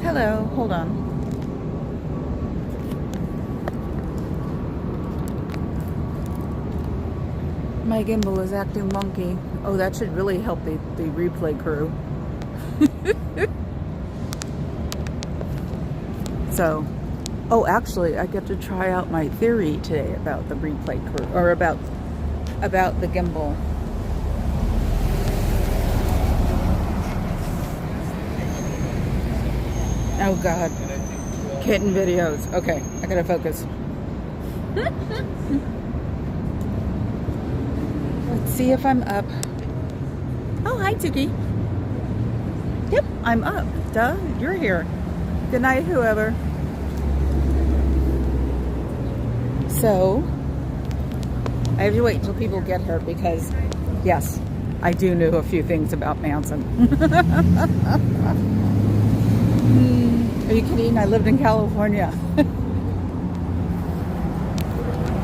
Hello, hold on. My gimbal is acting wonky. Oh, that should really help the replay crew. So, oh, actually, I get to try out my theory today about the replay crew, or about the gimbal. Oh God, kitten videos. Okay, I gotta focus. Let's see if I'm up. Oh, hi, Tuki. Yep, I'm up. Duh, you're here. Good night, whoever. So, I have to wait until people get here because, yes, I do know a few things about Manson. Are you kidding? I lived in California.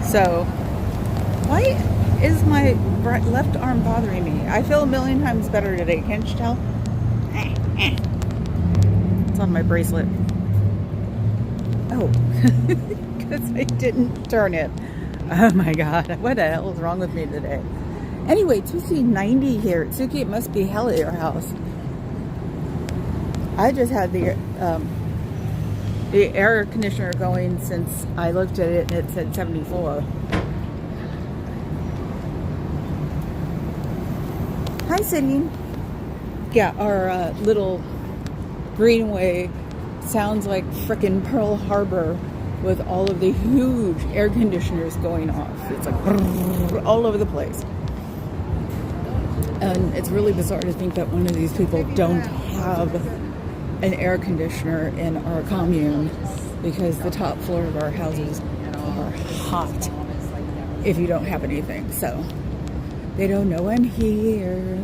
So, why is my left arm bothering me? I feel a million times better today. Can't you tell? It's on my bracelet. Oh, because I didn't turn it. Oh my God, what the hell is wrong with me today? Anyway, Tuki 90 here. Tuki, it must be hell at your house. I just had the air conditioner going since I looked at it and it said 74. Hi, Sydney. Yeah, our little greenway sounds like frickin' Pearl Harbor with all of the huge air conditioners going off. It's like all over the place. And it's really bizarre to think that one of these people don't have an air conditioner in our commune because the top floor of our houses are hot if you don't have anything. So they don't know I'm here.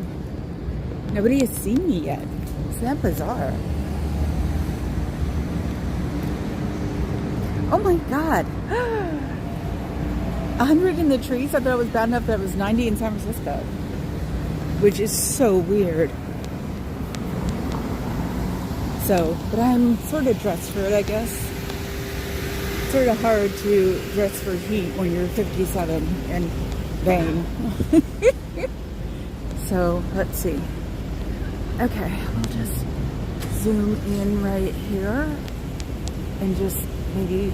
Nobody has seen me yet. Isn't that bizarre? Oh my God. 100 in the trees? I thought it was bad enough that it was 90 in San Francisco. Which is so weird. So, but I'm sort of dressed for it, I guess. It's sort of hard to dress for heat when you're 57 and vain. So, let's see. Okay, we'll just zoom in right here and just maybe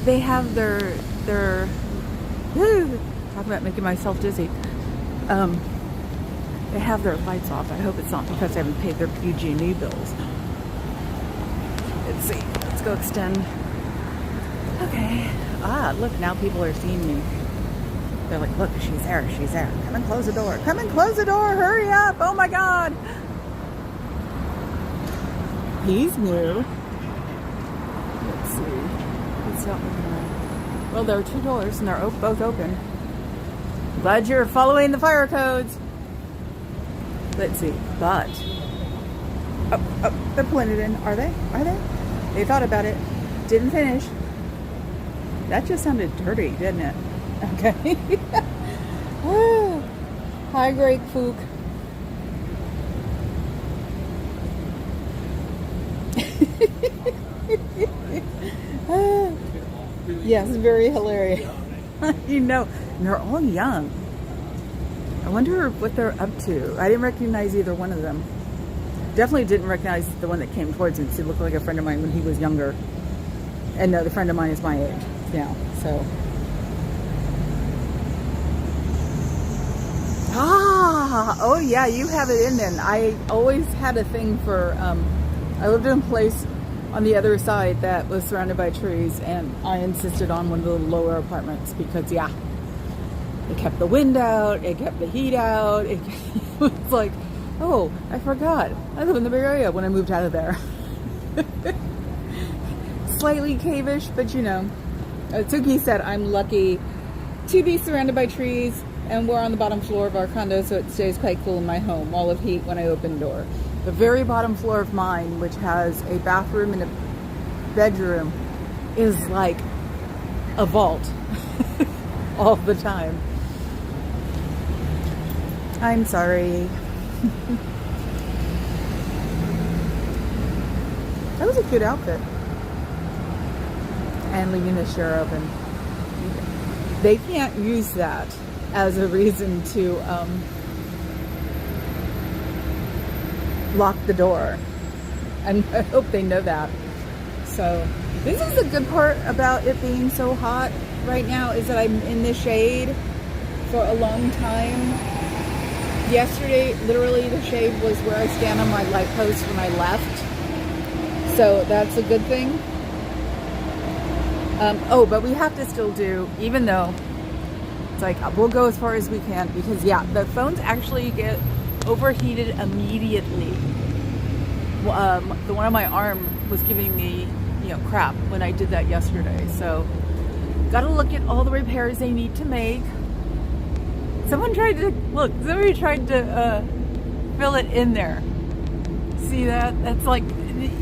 they have their talk about making myself dizzy. They have their lights off. I hope it's not because they haven't paid their PG&E bills. Let's see. Let's go extend. Okay. Ah, look, now people are seeing me. They're like, look, she's there. She's there. Come and close the door. Come and close the door. Hurry up. Oh my God. He's new. Let's see. It's not looking. Well, there are two doors and they're both open. Glad you're following the fire codes. Let's see. But oh, they're pulling it in. Are they? Are they? They thought about it. Didn't finish. That just sounded dirty, didn't it? Okay. Hi, Greg Fook. Yes, very hilarious. You know, and they're all young. I wonder what they're up to. I didn't recognize either one of them. Definitely didn't recognize the one that came towards me because he looked like a friend of mine when he was younger. And no, the friend of mine is my age now, so. Oh yeah, you have it in then. I always had a thing for, I lived in a place on the other side that was surrounded by trees, and I insisted on one of the lower apartments because, yeah, it kept the wind out, it kept the heat out. It was like, oh, I forgot. I live in the Bay Area when I moved out of there. Slightly cavish, but you know. Tuki said I'm lucky to be surrounded by trees, and we're on the bottom floor of our condo, so it stays quite cool in my home, wall of heat when I open the door. The very bottom floor of mine, which has a bathroom and a bedroom, is like a vault all the time. I'm sorry. a good outfit. And leaving the share open. They can't use that as a reason to lock the door. And I hope they know that. So this is the good part about it being so hot right now, is that I'm in the shade for a long time. Yesterday, literally the shade was where I stand on my light post when I left. So that's a good thing. But we have to still do, even though it's like, we'll go as far as we can, because yeah, the phones actually get overheated immediately. The one on my arm was giving me, crap when I did that yesterday. So got to look at all the repairs they need to make. Somebody tried to fill it in there. See that? That's like,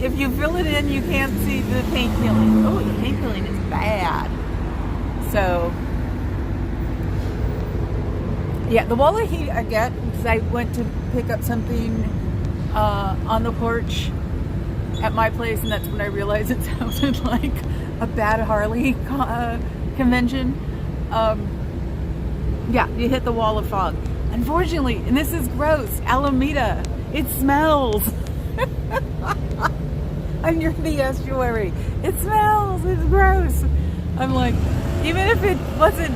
if you fill it in, you can't see the paint peeling. Oh, the paint peeling is bad. So, yeah, the wall of heat I get because I went to pick up something on the porch at my place, and that's when I realized it sounded like a bad Harley convention. Yeah, you hit the wall of fog. Unfortunately, and this is gross, Alameda, it smells. I'm near the estuary. It smells, it's gross. I'm like, even if it wasn't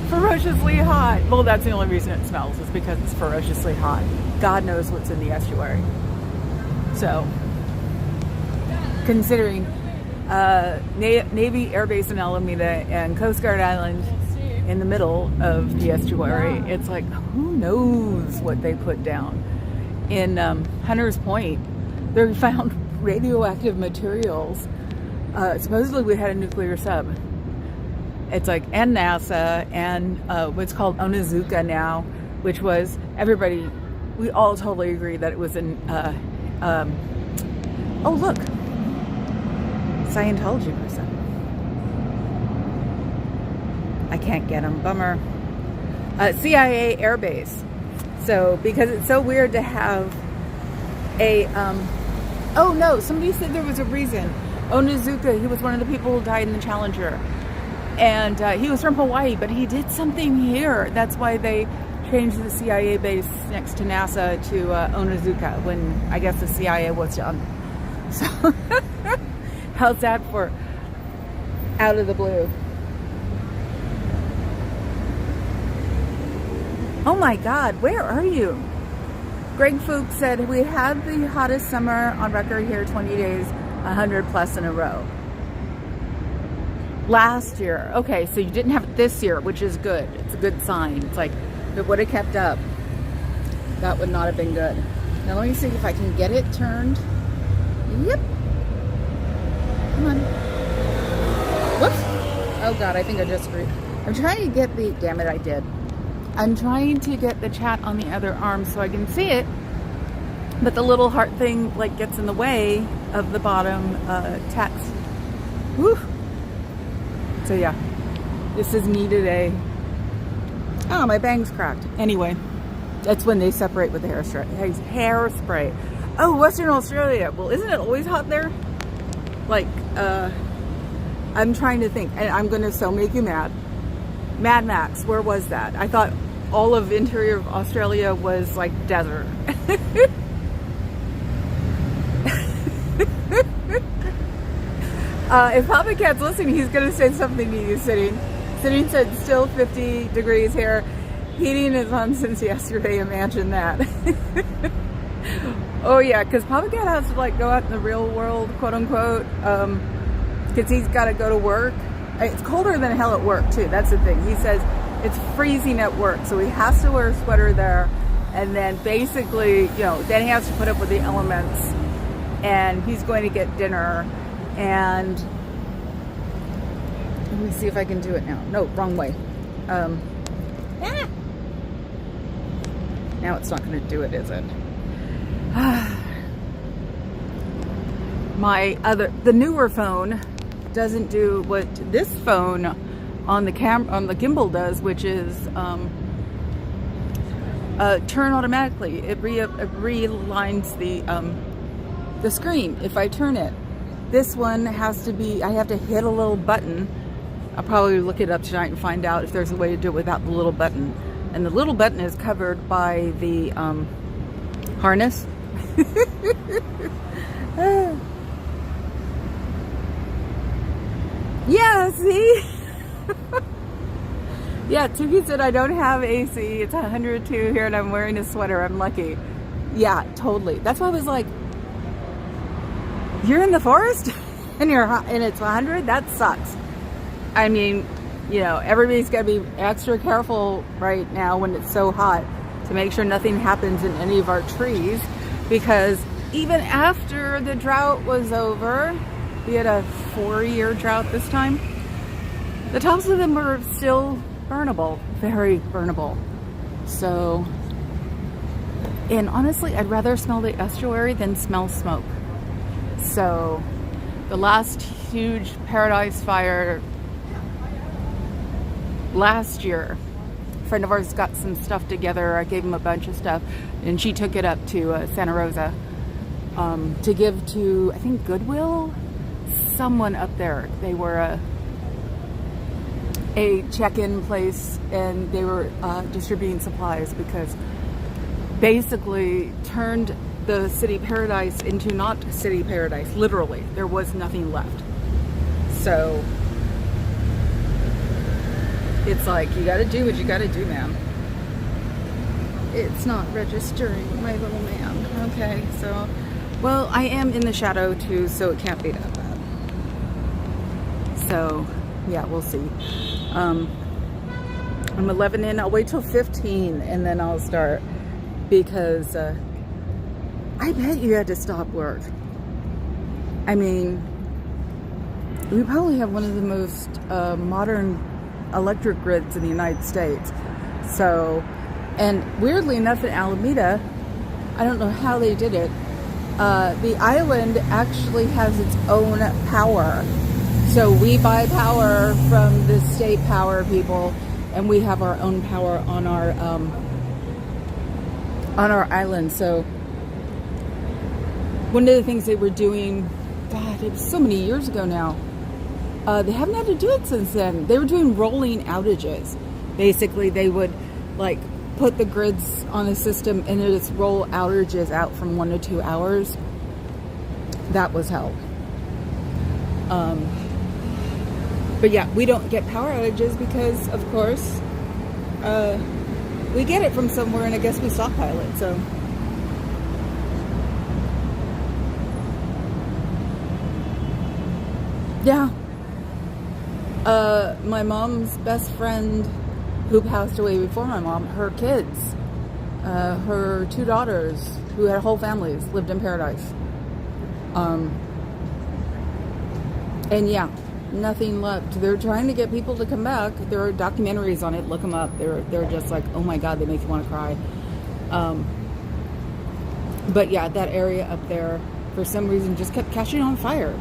ferociously hot, well, that's the only reason it smells, is because it's ferociously hot. God knows what's in the estuary. So, considering Navy Air Base in Alameda and Coast Guard Island in the middle of the estuary, it's like, who knows what they put down. In Hunters Point, they found radioactive materials. Supposedly we had a nuclear sub. It's like, and NASA, and what's called Onizuka now, which was, we all totally agree that it was an, oh look, Scientology person. I can't get them, bummer. CIA Air Base. So, because it's so weird to have a, oh no, somebody said there was a reason. Onizuka, he was one of the people who died in the Challenger. And he was from Hawaii, but he did something here. That's why they changed the CIA base next to NASA to Onizuka, when I guess the CIA was done. So, how's that for out of the blue? Oh my God, where are you? Greg Fuchs said, we had the hottest summer on record here, 20 days, 100 plus in a row. Last year. Okay, so you didn't have it this year, which is good. It's a good sign. It's like, if it would have kept up, that would not have been good. Now let me see if I can get it turned. Yep. Come on. Whoops. Oh God, I think I just screwed. I'm trying to get the, damn it, I did. I'm trying to get the chat on the other arm so I can see it, but the little heart thing like gets in the way of the bottom text. Woo! So yeah, this is me today. Oh, my bang's cracked. Anyway, that's when they separate with the hairspray. Oh, Western Australia. Well, isn't it always hot there? Like, I'm trying to think, and I'm gonna so make you mad. Mad Max, where was that? I thought all of interior of Australia was like desert. If Papa Cat's listening, he's going to say something to you, Sitting. Sitting said still 50 degrees here. Heating is on since yesterday, imagine that. Oh yeah, because Papa Cat has to like go out in the real world, quote unquote, because he's got to go to work. It's colder than hell at work too, that's the thing. He says it's freezing at work, so he has to wear a sweater there, and then basically, then he has to put up with the elements, and he's going to get dinner, and let me see if I can do it now. No, wrong way. Now it's not going to do it, is it? The newer phone doesn't do what this phone on the gimbal does, which is turn automatically. It realigns the screen if I turn it. This one has to be, I have to hit a little button. I'll probably look it up tonight and find out if there's a way to do it without the little button. And the little button is covered by the harness. Yeah, see? Yeah, Tuki said I don't have AC. It's 102 here and I'm wearing a sweater. I'm lucky. Yeah, totally. That's why I was like, you're in the forest and it's 100? That sucks. I mean, you know, everybody's got to be extra careful right now when it's so hot to make sure nothing happens in any of our trees, because even after the drought was over, we had a 4-year drought this time, the tops of them were still burnable, very burnable. So, and honestly, I'd rather smell the estuary than smell smoke. So, the last huge paradise fire last year, a friend of ours got some stuff together. I gave him a bunch of stuff, and she took it up to Santa Rosa to give to, I think, Goodwill. Someone up there. They were a check-in place, and they were distributing supplies because basically turned the city paradise into not city paradise. Literally, there was nothing left. So it's like, you gotta do what you gotta do, man. It's not registering, my little man. Okay, so, well, I am in the shadow too, so it can't be that bad. So, yeah, we'll see. I'm 11 in. I'll wait till 15 and then I'll start, because I bet you had to stop work. I mean, we probably have one of the most modern electric grids in the United States. So, and weirdly enough in Alameda, I don't know how they did it, the island actually has its own power. So we buy power from the state power people, and we have our own power on our island. So one of the things they were doing, God, it was so many years ago now, they haven't had to do it since then. They were doing rolling outages. Basically, they would like put the grids on a system and then just roll outages out from 1 to 2 hours. That was hell. But yeah, we don't get power outages because, of course, we get it from somewhere, and I guess we stockpile it. So yeah. My mom's best friend, who passed away before my mom, her kids, her 2 daughters, who had whole families, lived in paradise. And yeah, nothing left. They're trying to get people to come back. There are documentaries on it. Look them up. They're just like, oh my God, they make you want to cry. But yeah, that area up there, for some reason, just kept catching on fire.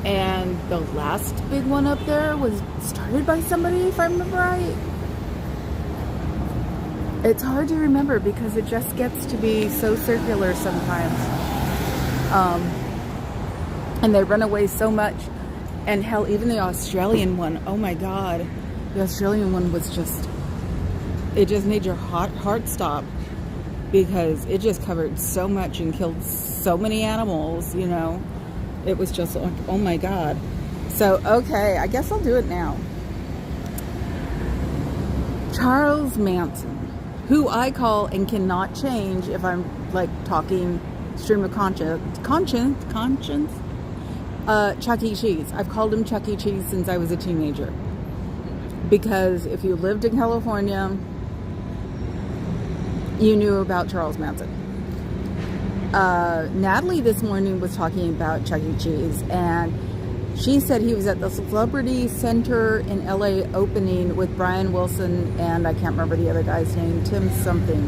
And the last big one up there was started by somebody, if I remember right. It's hard to remember because it just gets to be so circular sometimes. And they run away so much. And hell, even the Australian one, oh my God. The Australian one was just, it just made your heart stop, because it just covered so much and killed so many animals, you know. It was just like, oh my God. So, okay, I guess I'll do it now. Charles Manson, who I call and cannot change if I'm like talking stream of conscience, Chuck E. Cheese. I've called him Chuck E. Cheese since I was a teenager. Because if you lived in California, you knew about Charles Manson. Natalie this morning was talking about Chuck E. Cheese, and she said he was at the Celebrity Center in LA opening with Brian Wilson and I can't remember the other guy's name, Tim something.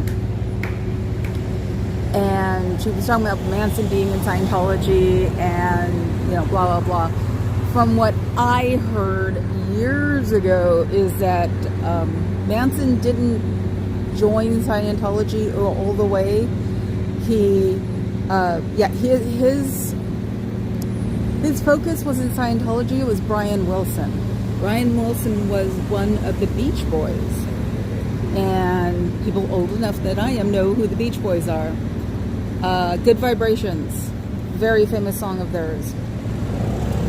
And she was talking about Manson being in Scientology and, you know, blah, blah, blah. From what I heard years ago is that Manson didn't join Scientology all the way. He, his his focus wasn't Scientology, it was Brian Wilson. Brian Wilson was one of the Beach Boys. And people old enough that I am know who the Beach Boys are. Good Vibrations, very famous song of theirs.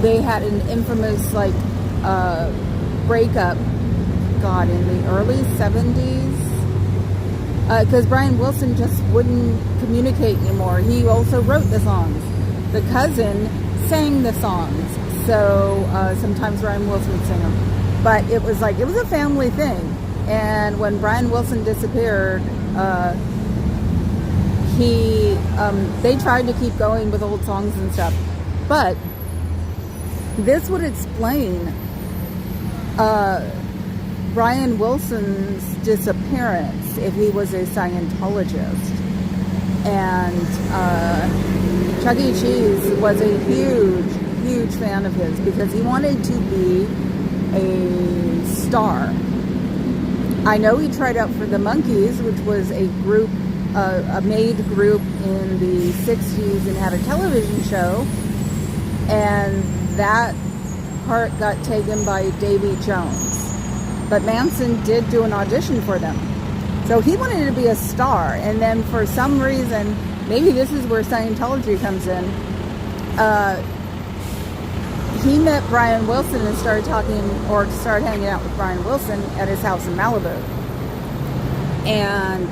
They had an infamous breakup, God, in the early 70s. Because Brian Wilson just wouldn't communicate anymore. He also wrote the songs. The cousin sang the songs. So sometimes Brian Wilson would sing them. But it was a family thing. And when Brian Wilson disappeared, they tried to keep going with old songs and stuff. But this would explain Brian Wilson's disappearance if he was a Scientologist. And Chuck E. Cheese was a huge fan of his because he wanted to be a star. I know he tried out for the Monkees, which was a group, a made group in the 60s and had a television show. And that part got taken by Davy Jones. But Manson did do an audition for them. So he wanted to be a star. And then for some reason, maybe this is where Scientology comes in, he met Brian Wilson and started hanging out with Brian Wilson at his house in Malibu. And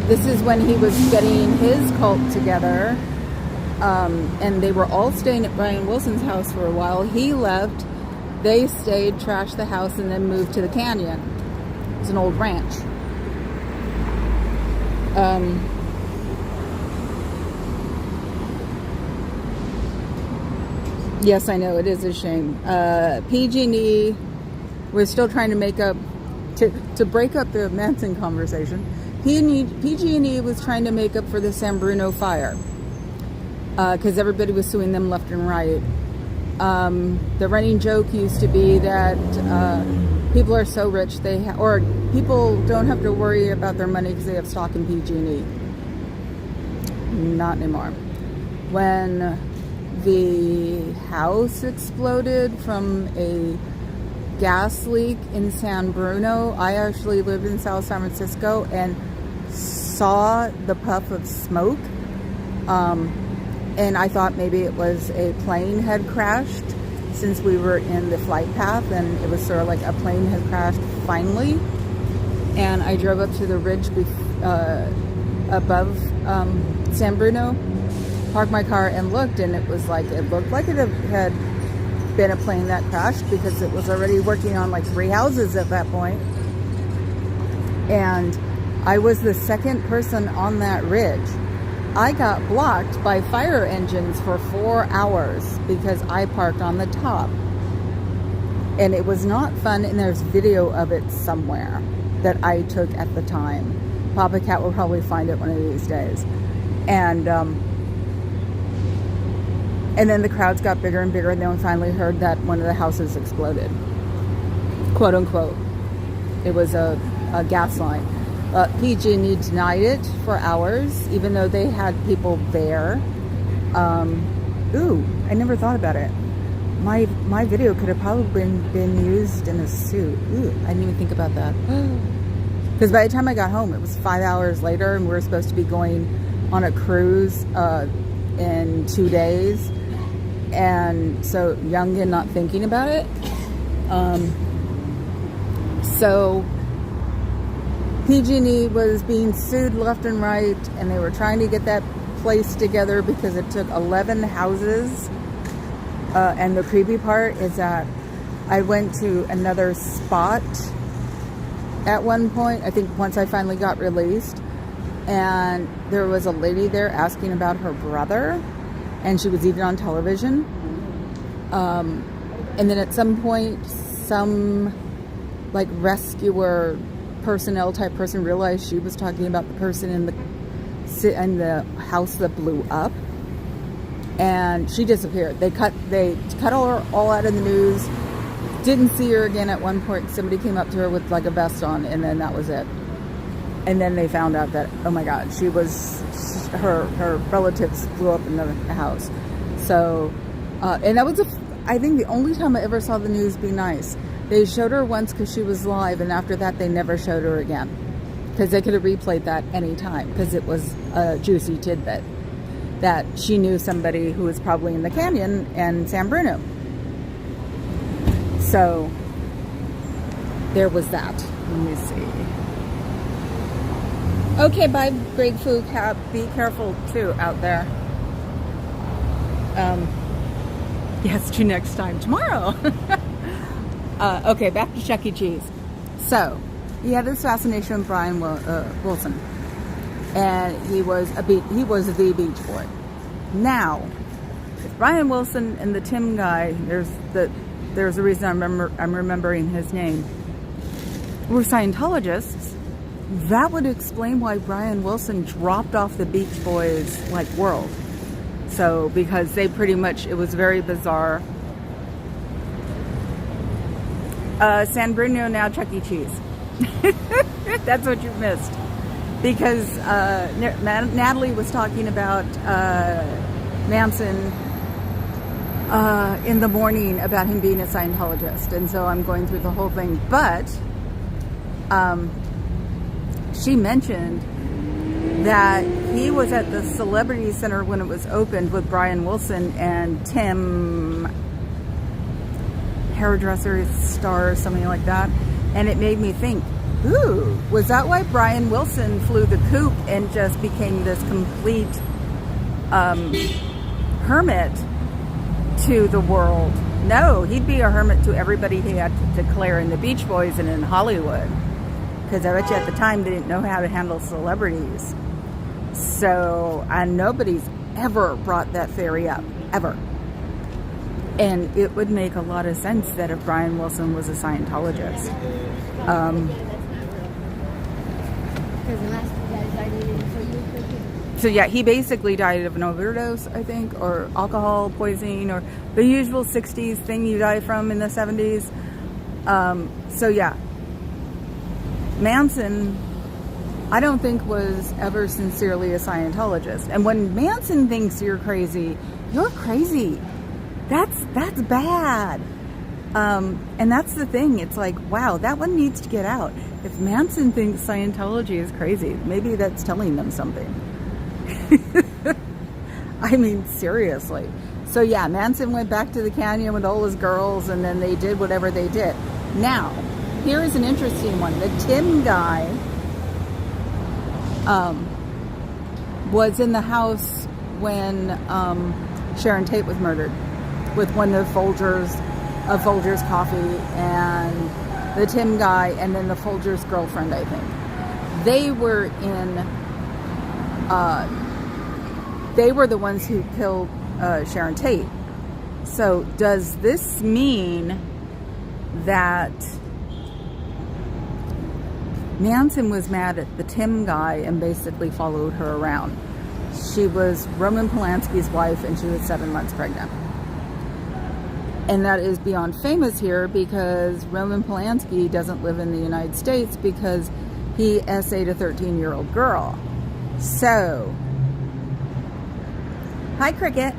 this is when he was getting his cult together. And they were all staying at Brian Wilson's house for a while. He left. They stayed, trashed the house, and then moved to the canyon. It was an old ranch. Yes, I know, it is a shame. PG&E, we're still trying to make up, to break up the Manson conversation. PG&E was trying to make up for the San Bruno fire. Because everybody was suing them left and right. The running joke used to be that people are so rich or people don't have to worry about their money because they have stock in PG&E. Not anymore. When the house exploded from a gas leak in San Bruno, I actually lived in South San Francisco and saw the puff of smoke. And I thought maybe it was a plane had crashed since we were in the flight path, and it was sort of like a plane had crashed finally. And I drove up to the ridge above San Bruno, parked my car and looked, and it looked like it had been a plane that crashed because it was already working on like 3 houses at that point. And I was the second person on that ridge. I got blocked by fire engines for 4 hours because I parked on the top. And it was not fun, and there's video of it somewhere that I took at the time. Papa Cat will probably find it one of these days. And then the crowds got bigger and bigger, and then we finally heard that one of the houses exploded. Quote unquote. It was a gas line. PG&E denied it for hours, even though they had people there. Ooh, I never thought about it. My video could have probably been used in a suit. Ooh, I didn't even think about that. Because by the time I got home, it was 5 hours later, and we were supposed to be going on a cruise in 2 days. And so young and not thinking about it. So PG&E was being sued left and right, and they were trying to get that place together because it took 11 houses. And the creepy part is that I went to another spot at one point, I think once I finally got released, and there was a lady there asking about her brother, and she was even on television. And then at some point, some like rescuer personnel type person realized she was talking about the person in the house that blew up, and she disappeared. They cut her all out of the news. Didn't see her again. At one point somebody came up to her with like a vest on, and then that was it. And then they found out that, oh my God, her relatives blew up in the house. So And that was, I think, the only time I ever saw the news be nice. They showed her once because she was live, and after that they never showed her again. Because they could have replayed that any time, because it was a juicy tidbit that she knew somebody who was probably in the canyon and San Bruno. So there was that. Let me see. Okay, bye, grapefruit cap. Be careful too out there. Yes, to next time tomorrow. Okay, back to Chuck E. Cheese. So he had this fascination with Brian Wilson, and he was the Beach Boy. Now, with Brian Wilson and the Tim guy, there's a reason I'm remembering his name, were Scientologists. That would explain why Brian Wilson dropped off the Beach Boys world. So, because they pretty much, it was very bizarre. San Bruno, now Chuck E. Cheese. That's what you missed. Because Natalie was talking about Manson in the morning about him being a Scientologist. And so I'm going through the whole thing. But she mentioned that he was at the Celebrity Center when it was opened with Brian Wilson and Tim, hairdresser, star, something like that. And it made me think, ooh, was that why Brian Wilson flew the coop and just became this complete hermit to the world? No, he'd be a hermit to everybody he had to declare in the Beach Boys and in Hollywood. Because I bet you at the time they didn't know how to handle celebrities. So, and nobody's ever brought that theory up, ever. And it would make a lot of sense that if Brian Wilson was a Scientologist. So yeah, he basically died of an overdose, I think, or alcohol poisoning, or the usual 60s thing you die from in the 70s. So yeah, Manson, I don't think was ever sincerely a Scientologist. And when Manson thinks you're crazy, you're crazy. That's bad. And that's the thing. It's like, wow, that one needs to get out. If Manson thinks Scientology is crazy, maybe that's telling them something. I mean, seriously. So yeah, Manson went back to the canyon with all his girls, and then they did whatever they did. Now, here is an interesting one. The Tim guy was in the house when Sharon Tate was murdered, with one of Folger's coffee, and the Tim guy, and then the Folger's girlfriend, I think. They were they were the ones who killed Sharon Tate. So does this mean that Manson was mad at the Tim guy and basically followed her around? She was Roman Polanski's wife, and she was 7 months pregnant. And that is beyond famous here, because Roman Polanski doesn't live in the United States because he essayed a 13-year-old girl. So, hi, Cricket.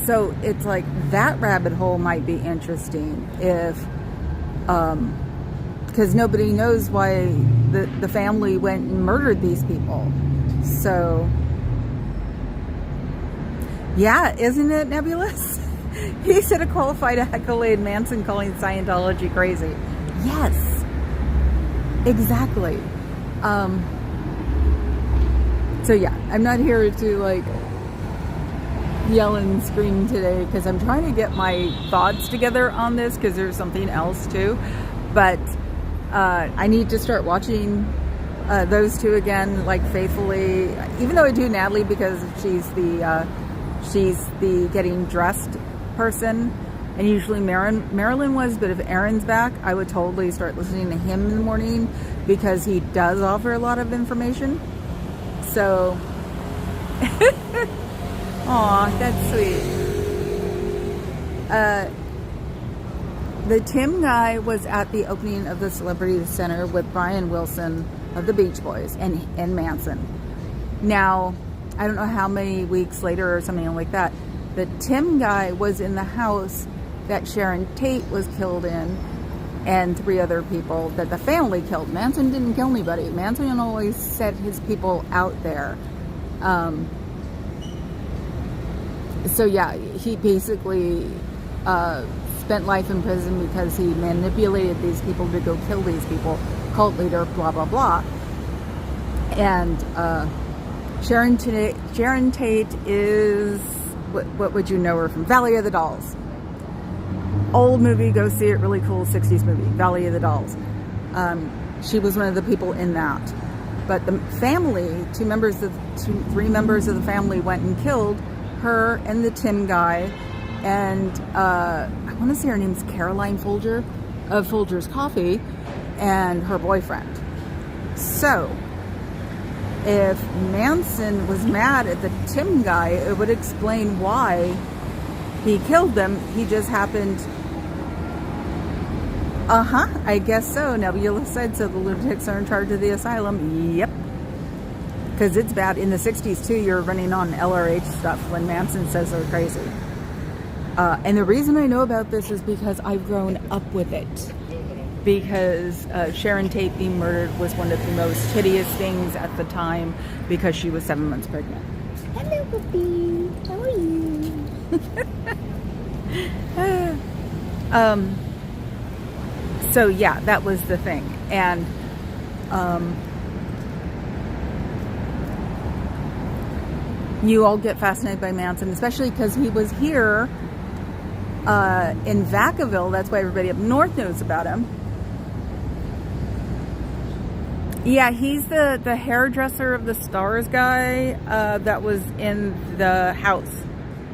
So it's like that rabbit hole might be interesting if, because nobody knows why the family went and murdered these people. So, yeah, isn't it nebulous? He said a qualified accolade, Manson calling Scientology crazy. Yes, exactly. So yeah, I'm not here to yell and scream today, because I'm trying to get my thoughts together on this, because there's something else too. But I need to start watching those two again, faithfully. Even though I do Natalie because she's the getting dressed person, and usually Marilyn was. But if Aaron's back, I would totally start listening to him in the morning, because he does offer a lot of information. So, aw, that's sweet. The Tim guy was at the opening of the Celebrity Center with Brian Wilson of the Beach Boys and Manson. Now, I don't know how many weeks later or something like that, The Tim guy was in the house that Sharon Tate was killed in, and 3 other people that the family killed. Manson didn't kill anybody. Manson always set his people out there. So yeah, he basically spent life in prison because he manipulated these people to go kill these people. Cult leader, blah blah blah. And Sharon Tate is, what would you know her from? Valley of the Dolls. Old movie, go see it, really cool 60s movie, Valley of the Dolls. She was one of the people in that. But the family, 3 members of the family went and killed her and the Tim guy. And I want to say her name's Caroline Folger of Folger's Coffee, and her boyfriend. So if Manson was mad at the Tim guy, it would explain why he killed them. He just happened... I guess so. Nebula said so. The lunatics are in charge of the asylum. Yep. Because it's bad. In the 60s, too, you're running on LRH stuff when Manson says they're crazy. And the reason I know about this is because I've grown up with it. Because Sharon Tate being murdered was one of the most hideous things at the time, because she was 7 months pregnant. Hello, puppy. How are you? So yeah, that was the thing. And you all get fascinated by Manson, especially because he was here in Vacaville. That's why everybody up north knows about him. Yeah, he's the hairdresser of the Stars guy that was in the house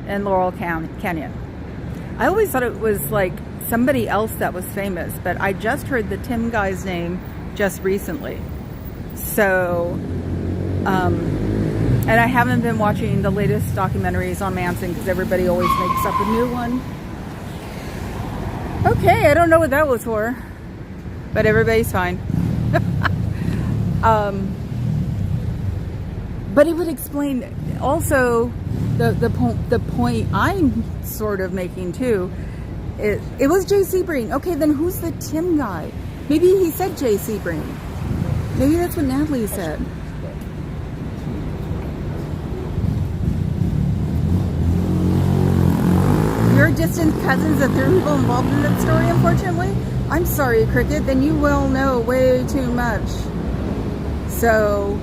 in Laurel Canyon. I always thought it was like somebody else that was famous, but I just heard the Tim guy's name just recently. So, and I haven't been watching the latest documentaries on Manson because everybody always makes up a new one. Okay, I don't know what that was for, but everybody's fine. But it would explain also the point I'm sort of making too. It was J.C. Breen. Okay, then who's the Tim guy? Maybe he said J.C. Breen. Maybe that's what Natalie said. Your distant cousins of 3 people involved in that story, unfortunately? I'm sorry, Cricket. Then you will know way too much. So,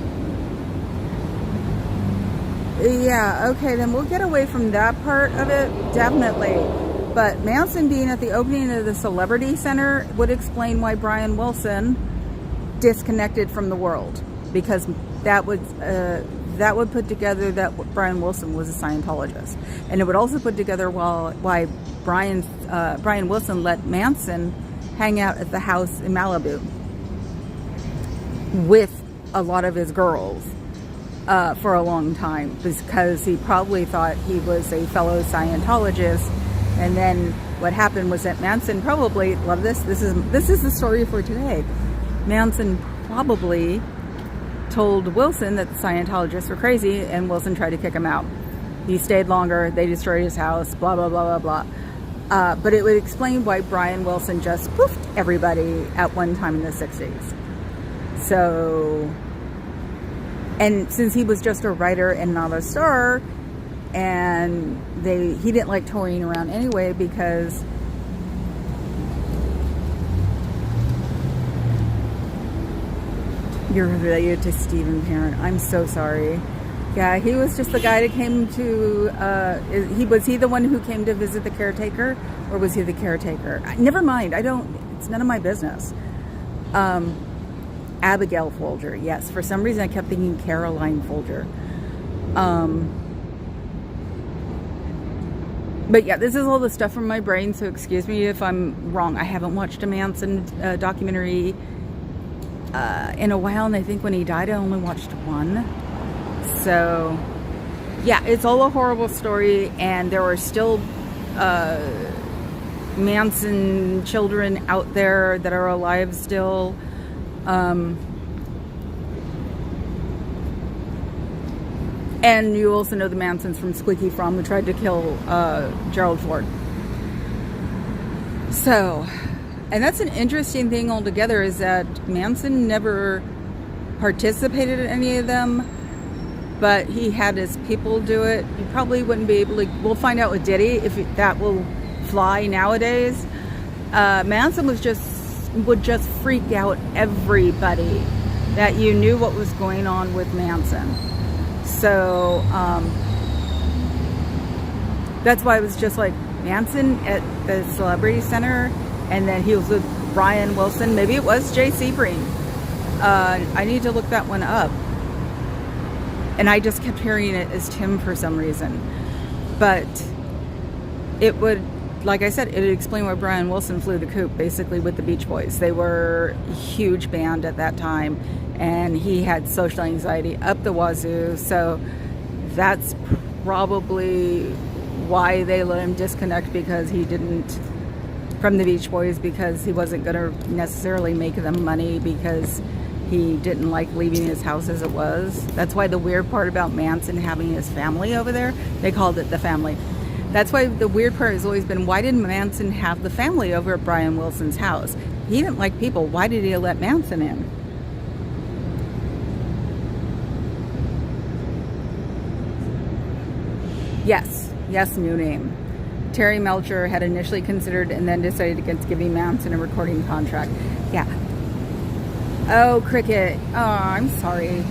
yeah, okay, then we'll get away from that part of it, definitely. But Manson being at the opening of the Celebrity Center would explain why Brian Wilson disconnected from the world, because that would put together that Brian Wilson was a Scientologist, and it would also put together why Brian Wilson let Manson hang out at the house in Malibu with a lot of his girls for a long time, because he probably thought he was a fellow Scientologist. And then what happened was that Manson probably, love this. This is the story for today. Manson probably told Wilson that the Scientologists were crazy, and Wilson tried to kick him out. He stayed longer. They destroyed his house. Blah blah blah blah blah. But it would explain why Brian Wilson just poofed everybody at one time in the 60s. So, and since he was just a writer and not a star, and he didn't like touring around anyway, because you're related to Stephen Parent. I'm so sorry. Yeah, he was just the guy that came to, was he the one who came to visit the caretaker, or was he the caretaker? Never mind, it's none of my business. Abigail Folger, yes. For some reason I kept thinking Caroline Folger. But yeah, this is all the stuff from my brain, so excuse me if I'm wrong. I haven't watched a Manson documentary in a while, and I think when he died I only watched one. So yeah, it's all a horrible story, and there are still Manson children out there that are alive still. And you also know the Mansons from Squeaky Fromm, who tried to kill Gerald Ford. So, and that's an interesting thing altogether, is that Manson never participated in any of them, but he had his people do it. You probably wouldn't be able to, we'll find out with Diddy if that will fly nowadays. Manson would just freak out everybody that you knew what was going on with Manson. So that's why it was just like Manson at the Celebrity Center, and then he was with Brian Wilson. Maybe it was Jay Sebring. I need to look that one up. And I just kept hearing it as Tim for some reason. But it would, like I said, it would explain why Brian Wilson flew the coop basically with the Beach Boys. They were a huge band at that time, and he had social anxiety up the wazoo. So that's probably why they let him disconnect, because he didn't, from the Beach Boys, because he wasn't going to necessarily make them money, because he didn't like leaving his house as it was. That's why the weird part about Manson having his family over there, they called it the family. That's why the weird part has always been, why did Manson have the family over at Brian Wilson's house? He didn't like people. Why did he let Manson in? Yes, new name. Terry Melcher had initially considered and then decided against giving Manson a recording contract. Yeah. Oh, Cricket. Oh, I'm sorry.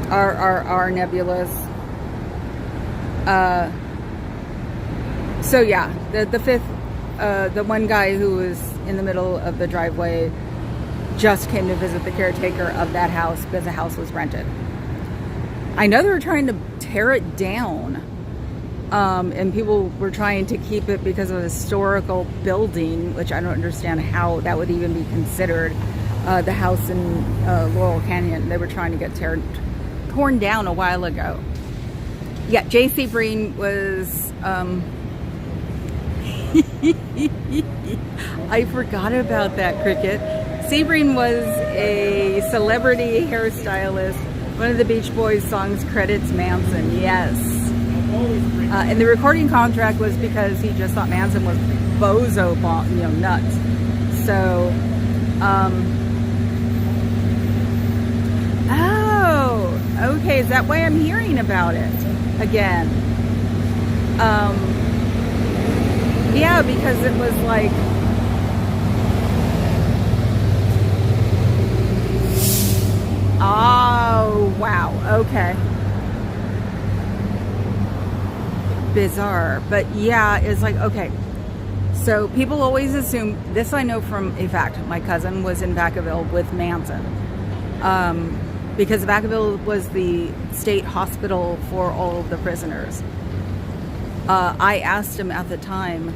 R nebulous. So yeah, the fifth, the one guy who was in the middle of the driveway just came to visit the caretaker of that house because the house was rented. I know they were trying to tear it down, and people were trying to keep it because of a historical building, which I don't understand how that would even be considered. The house in Laurel Canyon, they were trying to get torn down a while ago. Yeah, Jay Sebring was, I forgot about that, Cricket. Sebring was a celebrity hairstylist. One of the Beach Boys songs credits Manson, yes. And the recording contract was because he just thought Manson was bozo, nuts. So, oh, okay, is that why I'm hearing about it again? Yeah, because it was like, oh, wow, okay. Bizarre, but yeah, it's like, okay. So people always assume, this I know from a fact, my cousin was in Vacaville with Manson. Because Vacaville was the state hospital for all of the prisoners. I asked him at the time,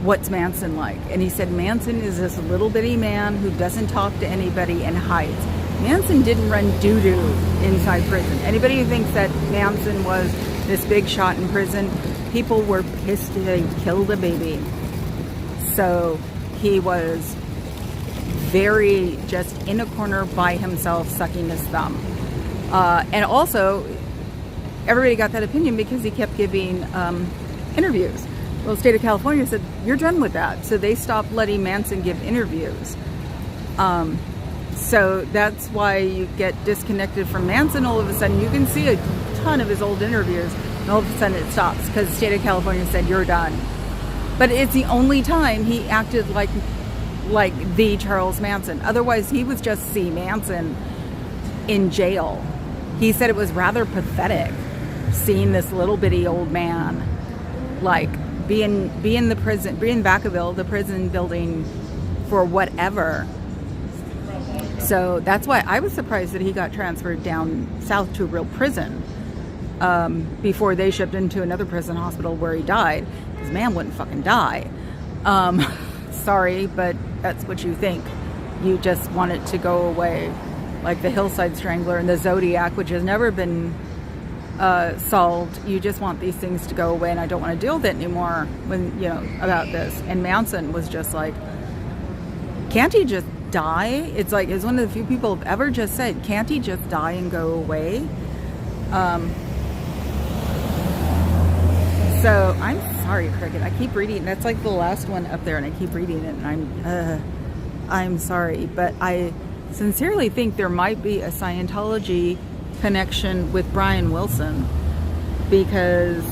what's Manson like? And he said, Manson is this little bitty man who doesn't talk to anybody and hides. Manson didn't run doo-doo inside prison. Anybody who thinks that Manson was this big shot in prison, people were pissed they killed a baby. So he was very just in a corner by himself, sucking his thumb. And also, everybody got that opinion because he kept giving interviews. Well, the state of California said, you're done with that. So they stopped letting Manson give interviews. So that's why you get disconnected from Manson all of a sudden. You can see a ton of his old interviews, and all of a sudden it stops because the state of California said, you're done. But it's the only time he acted like the Charles Manson. Otherwise, he was just C. Manson in jail. He said it was rather pathetic seeing this little bitty old man be in the prison, be in Vacaville, the prison building, for whatever. So that's why I was surprised that he got transferred down south to a real prison before they shipped him to another prison hospital where he died. Because man wouldn't fucking die. Sorry, but that's what you think. You just want it to go away. Like the Hillside Strangler and the Zodiac, which has never been solved. You just want these things to go away, and I don't want to deal with it anymore about this. And Manson was just like, can't he just die. It's like, it's one of the few people who've ever just said, can't he just die and go away? So I'm sorry, Cricket. I keep reading. That's like the last one up there, and I keep reading it, and I'm sorry, but I sincerely think there might be a Scientology connection with Brian Wilson, because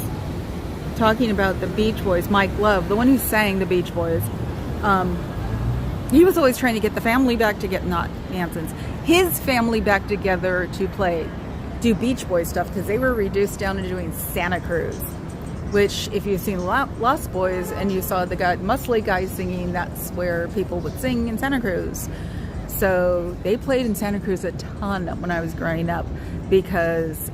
talking about the Beach Boys, Mike Love, the one who sang the Beach Boys, he was always trying to get the family back to not Manson's, his family back together to do Beach Boy stuff, because they were reduced down to doing Santa Cruz, which if you've seen Lost Boys and you saw the muscly guy singing, that's where people would sing in Santa Cruz. So they played in Santa Cruz a ton when I was growing up, because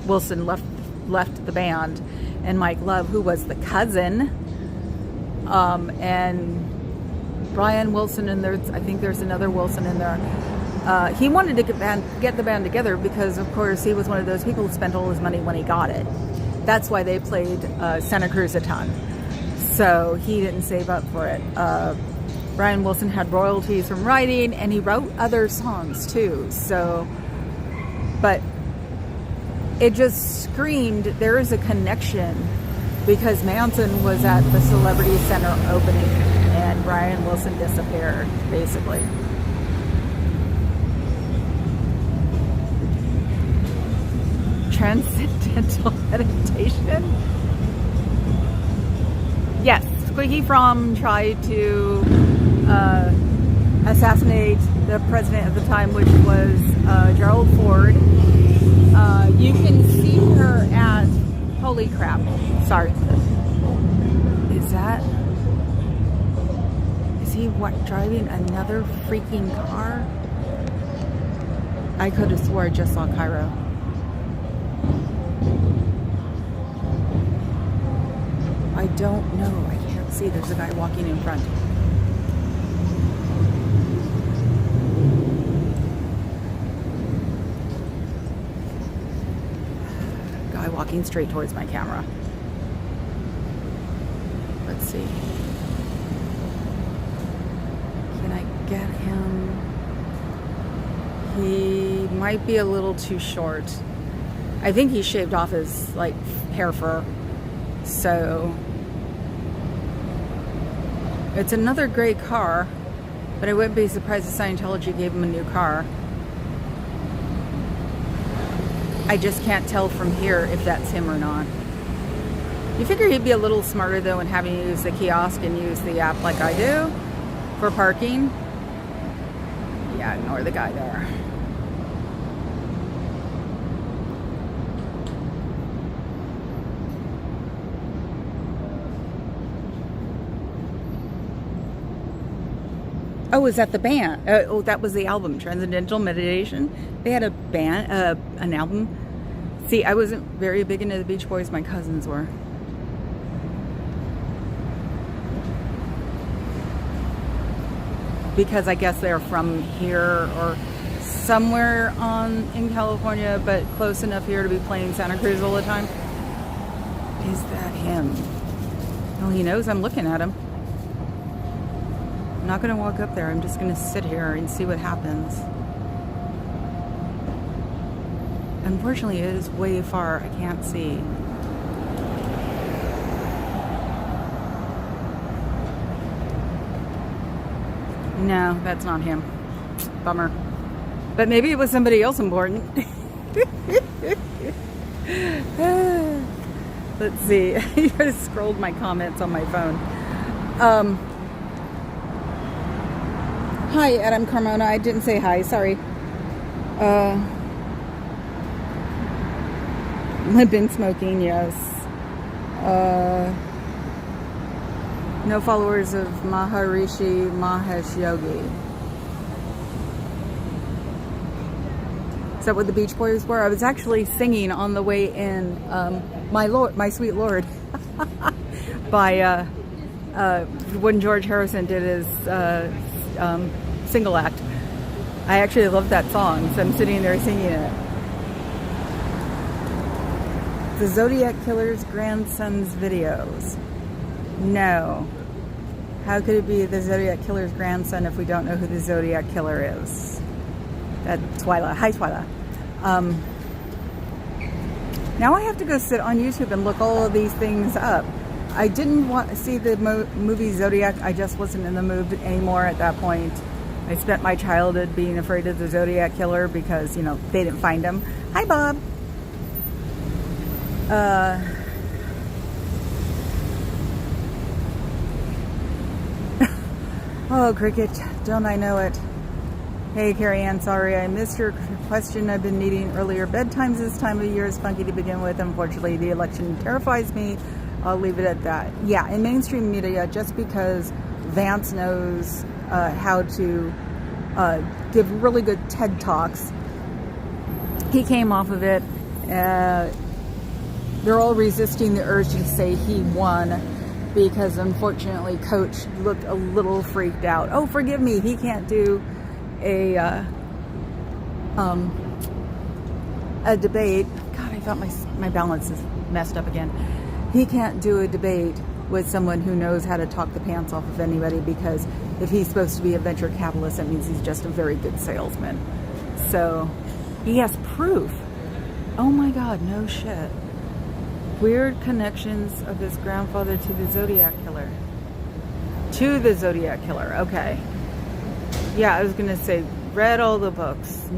Wilson left the band, and Mike Love, who was the cousin, and Brian Wilson, and I think there's another Wilson in there. He wanted to get the band together because, of course, he was one of those people who spent all his money when he got it. That's why they played Santa Cruz a ton. So he didn't save up for it. Brian Wilson had royalties from writing, and he wrote other songs too. So, but it just screamed there is a connection, because Manson was at the Celebrity Center opening and Brian Wilson disappeared, basically. Transcendental meditation? Yes, Squeaky Fromm tried to assassinate the president at the time, which was Gerald Ford. You can see her at, holy crap, sorry. Is he driving another freaking car? I could have swore I just saw Cairo. I don't know. I can't see. There's a guy walking in front. Guy walking straight towards my camera. Let's see. Can I get him? He might be a little too short. I think he shaved off his hair fur. So it's another great car, but I wouldn't be surprised if Scientology gave him a new car. I just can't tell from here if that's him or not. You figure he'd be a little smarter though in having to use the kiosk and use the app like I do for parking. Yeah, ignore the guy there. Oh, is that the band? Oh, that was the album, Transcendental Meditation. They had a band, an album. See, I wasn't very big into the Beach Boys. My cousins were. Because I guess they're from here or somewhere in California, but close enough here to be playing Santa Cruz all the time. Is that him? Well, he knows I'm looking at him. I'm not going to walk up there. I'm just going to sit here and see what happens. Unfortunately, it is way far. I can't see. No, that's not him. Bummer. But maybe it was somebody else important. Let's see. I just scrolled my comments on my phone. Hi, Adam Carmona. I didn't say hi. Sorry. I've been smoking, yes. No followers of Maharishi Mahesh Yogi. Is that what the Beach Boys were? I was actually singing on the way in My Sweet Lord by when George Harrison did his single act. I actually love that song, so I'm sitting there singing it. The Zodiac Killer's grandson's videos. No. How could it be the Zodiac Killer's grandson if we don't know who the Zodiac Killer is? That's Twyla. Hi, Twyla. Now I have to go sit on YouTube and look all of these things up. I didn't want to see the movie Zodiac. I just wasn't in the mood anymore at that point. I spent my childhood being afraid of the Zodiac Killer because, you know, they didn't find him. Hi, Bob. Oh, Cricket, don't I know it? Hey, Carrie Ann, sorry I missed your question. I've been needing earlier bedtimes this time of year is funky to begin with. Unfortunately, the election terrifies me. I'll leave it at that. Yeah, in mainstream media, just because Vance knows how to give really good TED Talks, he came off of it. They're all resisting the urge to say he won because, unfortunately, Coach looked a little freaked out. Oh, forgive me, he can't do a debate. God, I thought my balance is messed up again. He can't do a debate with someone who knows how to talk the pants off of anybody, because if he's supposed to be a venture capitalist, that means he's just a very good salesman. So he has proof. Oh my God, no shit. Weird connections of his grandfather to the Zodiac Killer. To the Zodiac Killer, okay. Yeah, I was gonna say, read all the books.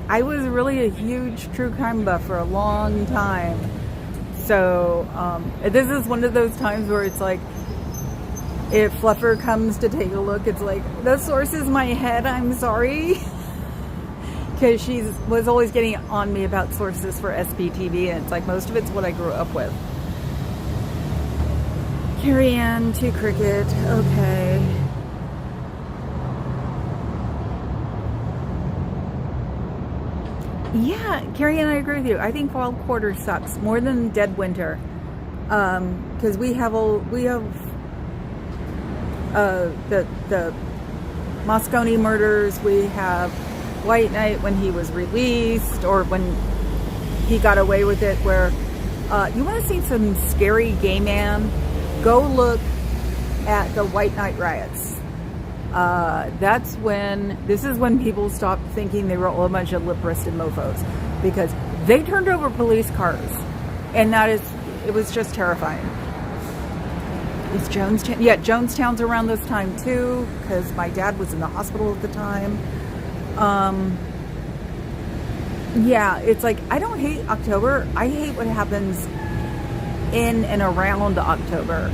I was really a huge true crime buff for a long time. So this is one of those times where it's like, if Fluffer comes to take a look, it's like, the source is my head, I'm sorry. Because she was always getting on me about sources for SBTV, and it's like, most of it's what I grew up with. Carrie Ann to Cricket, okay. Yeah, Carrie Ann, I agree with you. I think fall quarter sucks more than dead winter, because we have the Moscone murders. We have White Knight when he was released, or when he got away with it, where you want to see some scary gay man, go look at the White Knight riots. This is when people stopped thinking they were all a bunch of lip-wristed mofos, because they turned over police cars, and it was just terrifying. It's Jonestown. Yeah, Jonestown's around this time too, because my dad was in the hospital at the time. Yeah, it's like, I don't hate October. I hate what happens in and around October.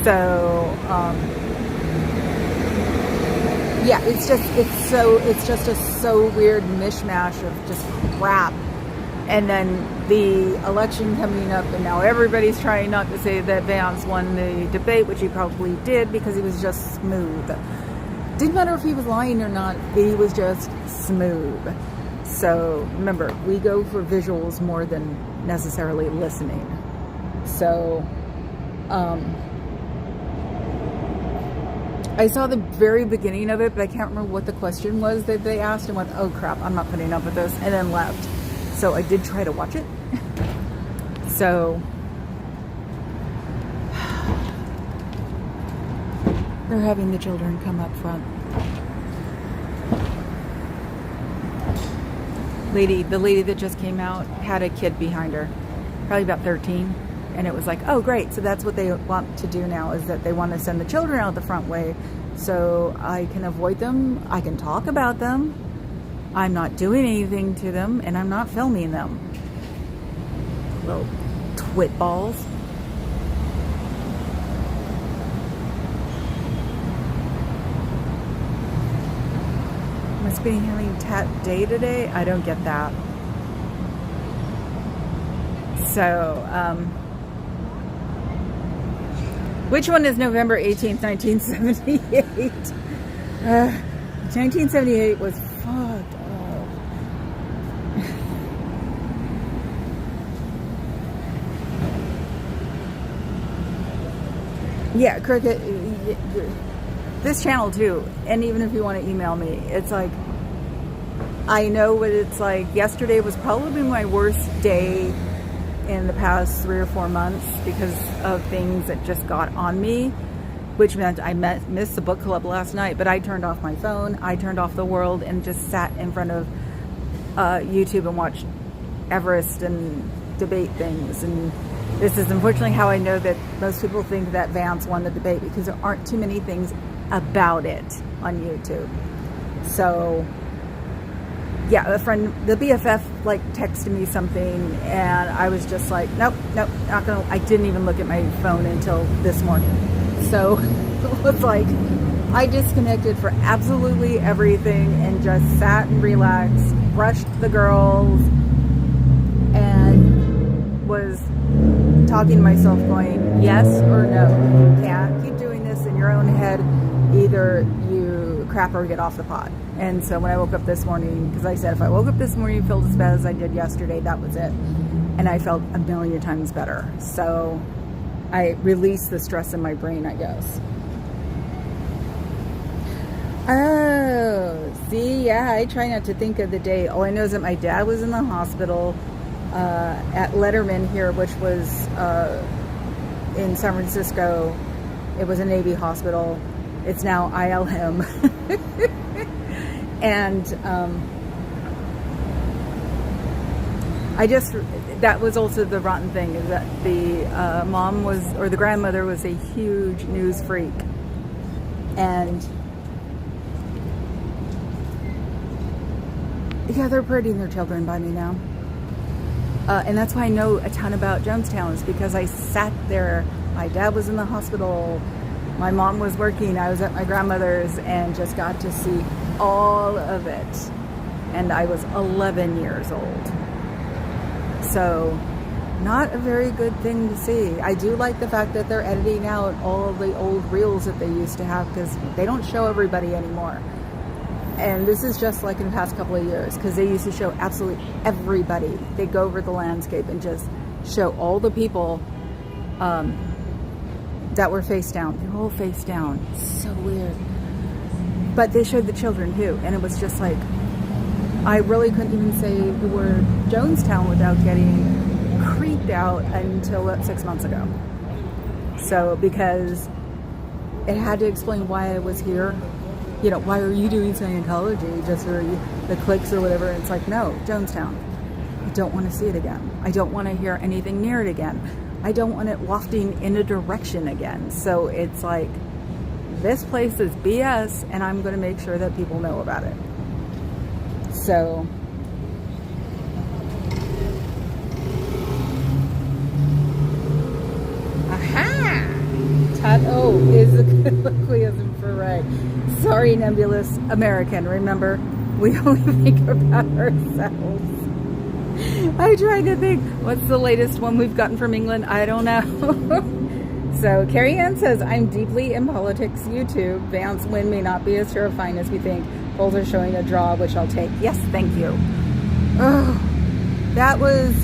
So, yeah, it's just a so weird mishmash of just crap. And then the election coming up, and now everybody's trying not to say that Vance won the debate, which he probably did, because he was just smooth. Didn't matter if he was lying or not, he was just smooth. So remember, we go for visuals more than necessarily listening. So, I saw the very beginning of it, but I can't remember what the question was that they asked, and went, oh crap, I'm not putting up with this, and then left. So I did try to watch it. So they're having the children come up front. The lady that just came out had a kid behind her, probably about 13. And it was like, oh, great. So that's what they want to do now, is that they want to send the children out the front way so I can avoid them. I can talk about them. I'm not doing anything to them, and I'm not filming them. Little twit balls. Must be having tat day today? I don't get that. So, which one is November 18th, 1978? 1978 was fucked up. Yeah, Cricket, this channel too, and even if you want to email me, it's like, I know what it's like. Yesterday was probably my worst day in the past 3 or 4 months because of things that just got on me. which meant I missed the book club last night, but I turned off my phone, I turned off the world, and just sat in front of YouTube and watched Everest and debate things. And this is unfortunately how I know that most people think that Vance won the debate, because there aren't too many things about it on YouTube. So yeah, a friend, the BFF, like texted me something, and I was just like, nope, not gonna. I didn't even look at my phone until this morning. So it was like I disconnected for absolutely everything and just sat and relaxed, brushed the girls, and was talking to myself going, yes or no. You can't keep doing this in your own head. Either you crap or get off the pot. And so when I woke up this morning, because I said if I woke up this morning and felt as bad as I did yesterday, that was it. And I felt a million times better. So I released the stress in my brain, I guess. Oh, see, yeah, I try not to think of the day. All I know is that my dad was in the hospital at Letterman here, which was in San Francisco. It was a Navy hospital. It's now ILM. And that was also the rotten thing, is that the mom was, or the grandmother was, a huge news freak. And yeah, they're parading their children by me now. And that's why I know a ton about Jonestown, is because I sat there. My dad was in the hospital. My mom was working. I was at my grandmother's and just got to see all of it. And I was 11 years old. So not a very good thing to see. I do like the fact that they're editing out all of the old reels that they used to have, because they don't show everybody anymore. And this is just like in the past couple of years, because they used to show absolutely everybody. They'd go over the landscape and just show all the people that were face down. They're all face down. So weird. But they showed the children too, and it was just like, I really couldn't even say the word Jonestown without getting creeped out until 6 months ago. So, because it had to explain why I was here. You know, why are you doing Scientology? Just for the clicks or whatever. And it's like, no, Jonestown. I don't want to see it again. I don't want to hear anything near it again. I don't want it wafting in a direction again. So it's like, this place is BS, and I'm going to make sure that people know about it. So aha! Tato is a colloquialism for right. Sorry, nebulous American. Remember, we only think about ourselves. I tried to think, what's the latest one we've gotten from England? I don't know. So Carrie Ann says, I'm deeply in politics YouTube. Vance win may not be as terrifying as we think. Polls are showing a draw, which I'll take. Yes, thank you. Oh, that was,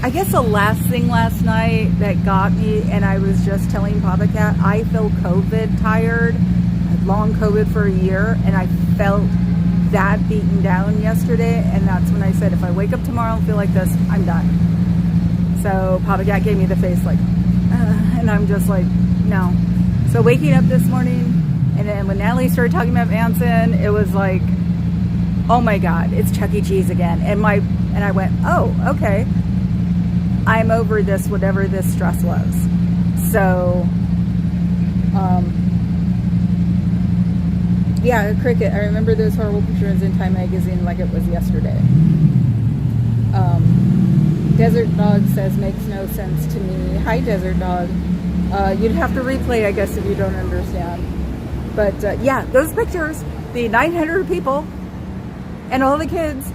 I guess, the last thing last night that got me. And I was just telling Papa Cat, I feel COVID tired. I had long COVID for a year, and I felt that beaten down yesterday. And that's when I said, if I wake up tomorrow and feel like this, I'm done. So Papa Cat gave me the face like, and I'm just like, no. So waking up this morning, and then when Natalie started talking about Manson, it was like, oh my God, it's Chuck E. Cheese again. And I went, oh, okay. I'm over this, whatever this stress was. So, yeah, cricket. I remember those horrible pictures in Time magazine like it was yesterday. Desert Dog says, makes no sense to me. Hi, Desert Dog. You'd have to replay, I guess, if you don't understand. But yeah, those pictures, the 900 people and all the kids,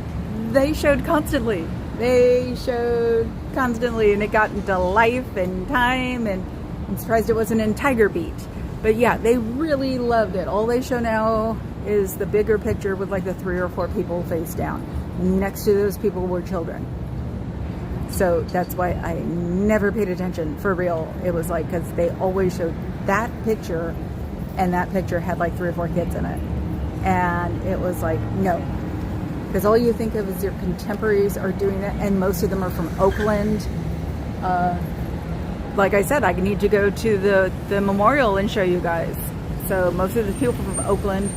they showed constantly. They showed constantly, and it got into life and time, and I'm surprised it wasn't in Tiger Beat. But yeah, they really loved it. All they show now is the bigger picture with like the 3 or 4 people face down. Next to those people were children. So that's why I never paid attention, for real. It was like, because they always showed that picture, and that picture had like 3 or 4 kids in it. And it was like, no. Because all you think of is your contemporaries are doing it, and most of them are from Oakland. like I said, I need to go to the memorial and show you guys. So most of the people from Oakland,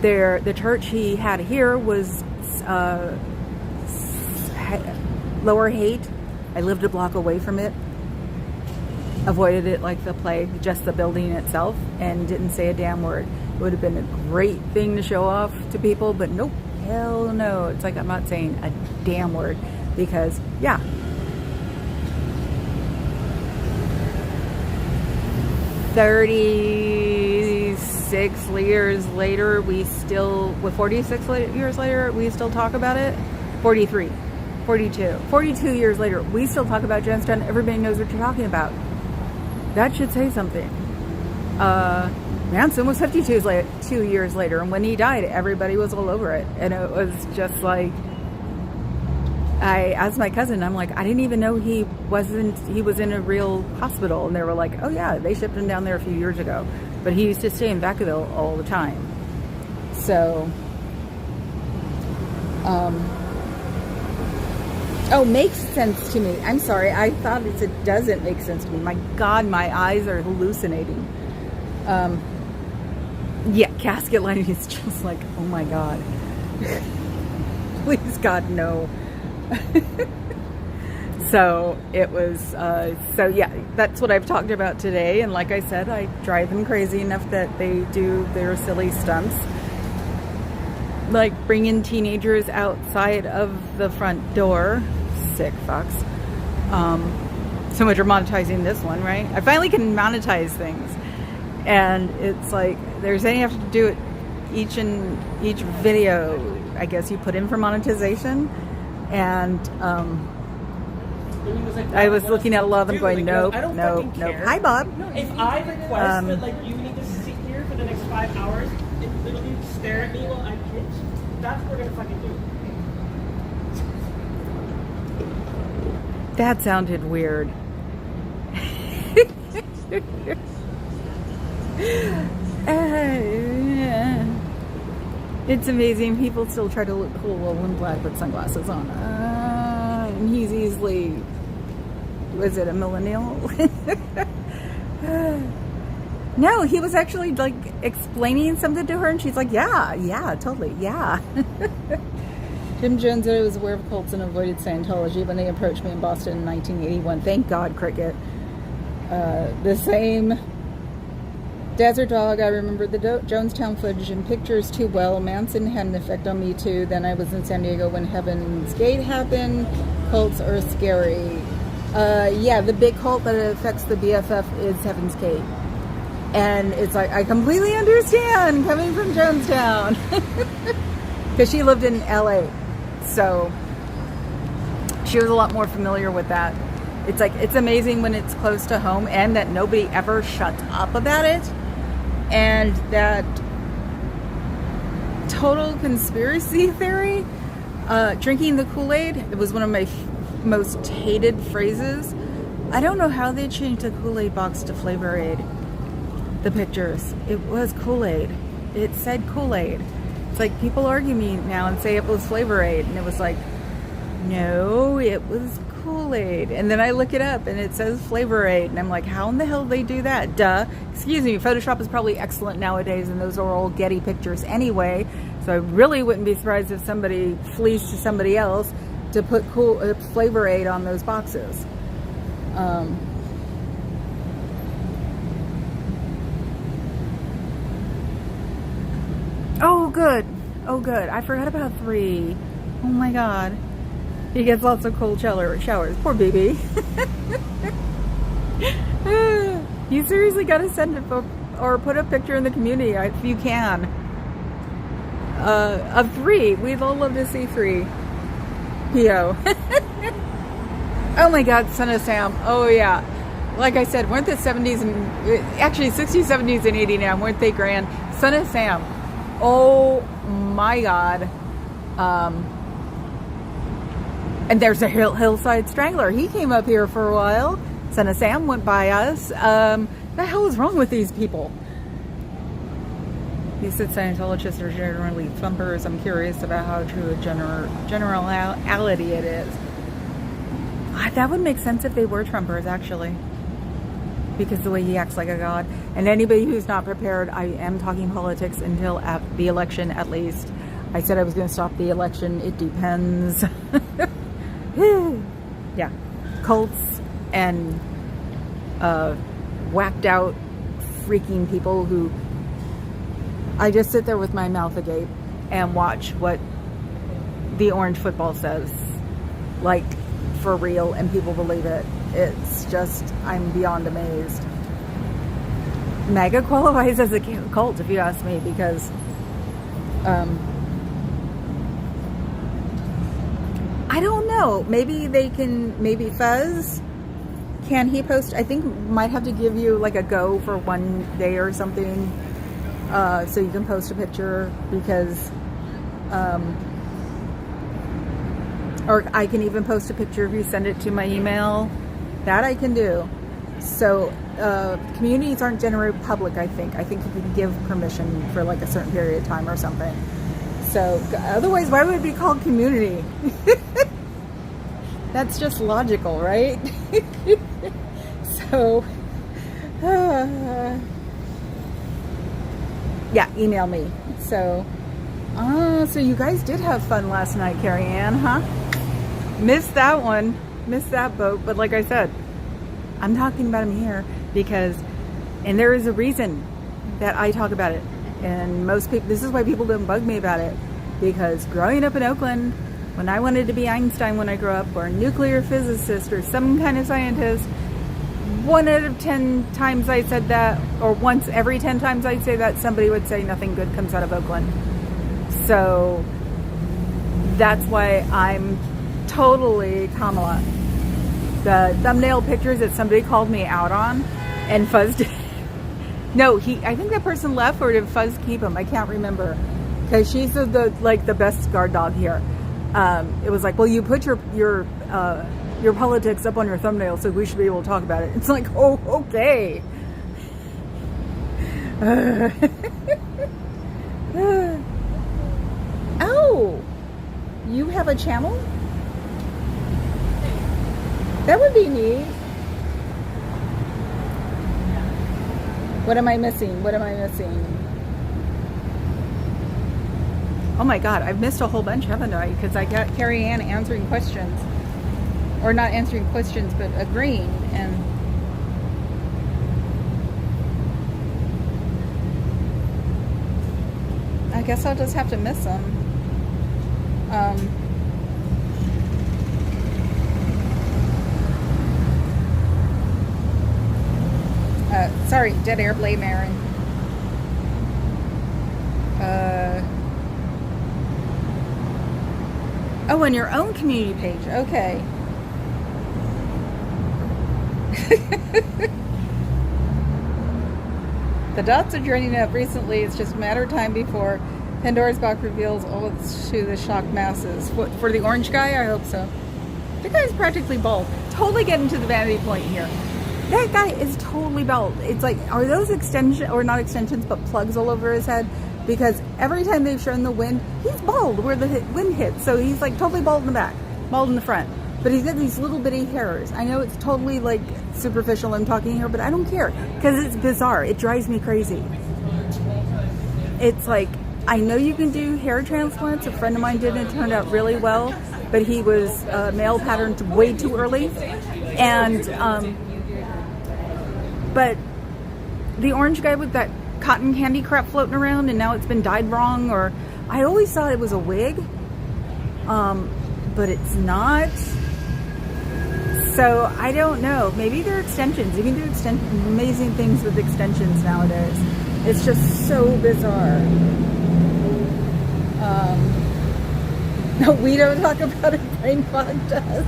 the church he had here was Lower Haight. I lived a block away from it. Avoided it like the plague, just the building itself, and didn't say a damn word. It would have been a great thing to show off to people, but nope, hell no. It's like I'm not saying a damn word because, yeah. "36 years later, we still, with 46 years later, we still talk about it. 43, 42 years later, we still talk about Jonestown. Everybody knows what you're talking about." That should say something. Manson was 52 years later, and when he died, everybody was all over it. And it was just like, I asked my cousin, I'm like, I didn't even know he was in a real hospital. And they were like, oh yeah, they shipped him down there a few years ago. But he used to stay in Vacaville all the time. So, oh, makes sense to me. I'm sorry. I thought it doesn't make sense to me. My God, my eyes are hallucinating. Yeah, casket lighting is just like, oh my God. Please, God, no. So it was, so yeah, that's what I've talked about today. And like I said, I drive them crazy enough that they do their silly stunts. Like bringing teenagers outside of the front door. Sick fucks. So much are monetizing this one, right? I finally can monetize things. And it's like, they're saying you have to do it each video, I guess you put in for monetization. And I was looking at a lot of them going, nope, nope, nope. Hi, Bob. If I request that, like, you need to sit here for the next 5 hours and literally stare at me while I pitch, that's what we're gonna fucking do. That sounded weird. It's amazing. People still try to look cool when Black with sunglasses on. And he's easily, was it a millennial? No, he was actually like explaining something to her, and she's like, yeah, totally, yeah. Jim Jones said I was aware of cults and avoided Scientology when they approached me in Boston in 1981. Thank God, Cricket. The same Desert Dog, I remember the Jonestown footage and pictures too well. Manson had an effect on me too. Then I was in San Diego when Heaven's Gate happened. Cults are scary. Yeah, the big cult that affects the BFF is Heaven's Gate. And it's like, I completely understand coming from Jonestown. Because she lived in LA. So she was a lot more familiar with that. It's like, it's amazing when it's close to home and that nobody ever shuts up about it. And that total conspiracy theory, drinking the Kool-Aid, it was one of my most hated phrases. I don't know how they changed the Kool-Aid box to Flavor Aid. The pictures, it was Kool-Aid. It said Kool-Aid. It's like people argue me now and say it was Flavor Aid, and it was like, no, it was Kool-Aid. And then I look it up and it says Flavor Aid, and I'm like, how in the hell did they do that? Duh. Excuse me, Photoshop is probably excellent nowadays, and those are all Getty pictures anyway, so I really wouldn't be surprised if somebody fleeced to somebody else to put Flavor Aid on those boxes. Oh, good. Oh, good. I forgot about 3. Oh, my God. He gets lots of cold showers. Poor baby. You seriously got to send it or put a picture in the community if you can. Of 3. We'd all love to see 3. P.O. Oh, my God. Son of Sam. Oh, yeah. Like I said, weren't the 70s and... Actually, 60s, 70s, and 80 now. Weren't they grand? Son of Sam. Oh my God. And there's a Hillside Strangler. He came up here for a while. Son of Sam went by us. The hell is wrong with these people? He said Scientologists are generally thumpers. I'm curious about how true a generality it is. That would make sense if they were Trumpers, actually. because the way he acts like a god. And anybody who's not prepared, I am talking politics until at the election at least. I said I was going to stop the election. It depends. Yeah. Cults and whacked out freaking people who I just sit there with my mouth agape and watch what the orange football says, like for real, and people believe it. It's just, I'm beyond amazed. MAGA qualifies as a cult, if you ask me, because I don't know. Maybe they can, maybe Fuzz, can he post? I think might have to give you like a go for one day or something, so you can post a picture, because or I can even post a picture if you send it to my email. That I can do. So communities aren't generally public, I think you can give permission for like a certain period of time or something. So otherwise, why would it be called community? That's just logical, right? So yeah, email me. So so you guys did have fun last night, Carrie Ann, huh? Missed that one, missed that boat, but like I said, I'm talking about him here because, and there is a reason that I talk about it, and most people, this is why people don't bug me about it, because growing up in Oakland, when I wanted to be Einstein when I grew up, or a nuclear physicist or some kind of scientist, 1 out of 10 times I said that, or once every 10 times I'd say that, somebody would say nothing good comes out of Oakland. So that's why I'm totally Kamala. The thumbnail pictures that somebody called me out on, and Fuzz did. No, I think that person left, or did Fuzz keep him? I can't remember, because she's the best guard dog here. It was like, well, you put your politics up on your thumbnail, so we should be able to talk about it. It's like, oh, okay. Oh, you have a channel? That would be neat. What am I missing? What am I missing? Oh my God, I've missed a whole bunch, haven't I? Because I got Carrie Ann answering questions. Or not answering questions, but agreeing. And I guess I'll just have to miss them. Sorry, dead air, blame Aaron. Oh, on your own community page. Okay. The dots are joining up recently. It's just a matter of time before Pandora's box reveals all to the shocked masses. For the orange guy, I hope so. The guy's practically bald. Totally getting to the vanity point here. That guy is totally bald. It's like, are those extensions, or not extensions, but plugs all over his head? Because every time they've shown the wind, he's bald where the wind hits. So he's like totally bald in the back, bald in the front. But he's got these little bitty hairs. I know it's totally like superficial I'm talking here, but I don't care, because it's bizarre. It drives me crazy. It's like, I know you can do hair transplants. A friend of mine did, and it turned out really well, but he was male patterned way too early. And but the orange guy with that cotton candy crap floating around, and now it's been dyed wrong, or I always thought it was a wig, but it's not. So I don't know. Maybe they're extensions. You can do amazing things with extensions nowadays. It's just so bizarre. No, we don't talk about it. Brain fog does.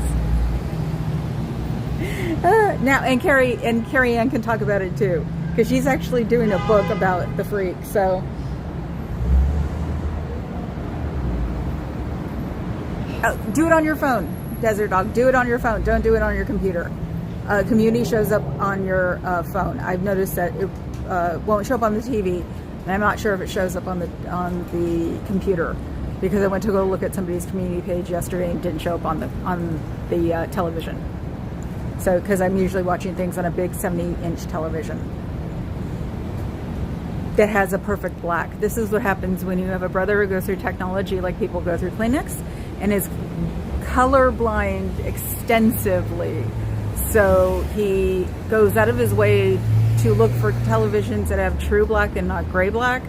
Now, and Carrie Ann can talk about it too, because she's actually doing a book about the freak. So, do it on your phone, Desert Dog. Do it on your phone. Don't do it on your computer. Community shows up on your phone. I've noticed that it won't show up on the TV, and I'm not sure if it shows up on the computer, because I went to go look at somebody's community page yesterday and it didn't show up on the television. So, because I'm usually watching things on a big 70-inch television that has a perfect black. This is what happens when you have a brother who goes through technology like people go through Kleenex and is colorblind extensively. So he goes out of his way to look for televisions that have true black and not gray black.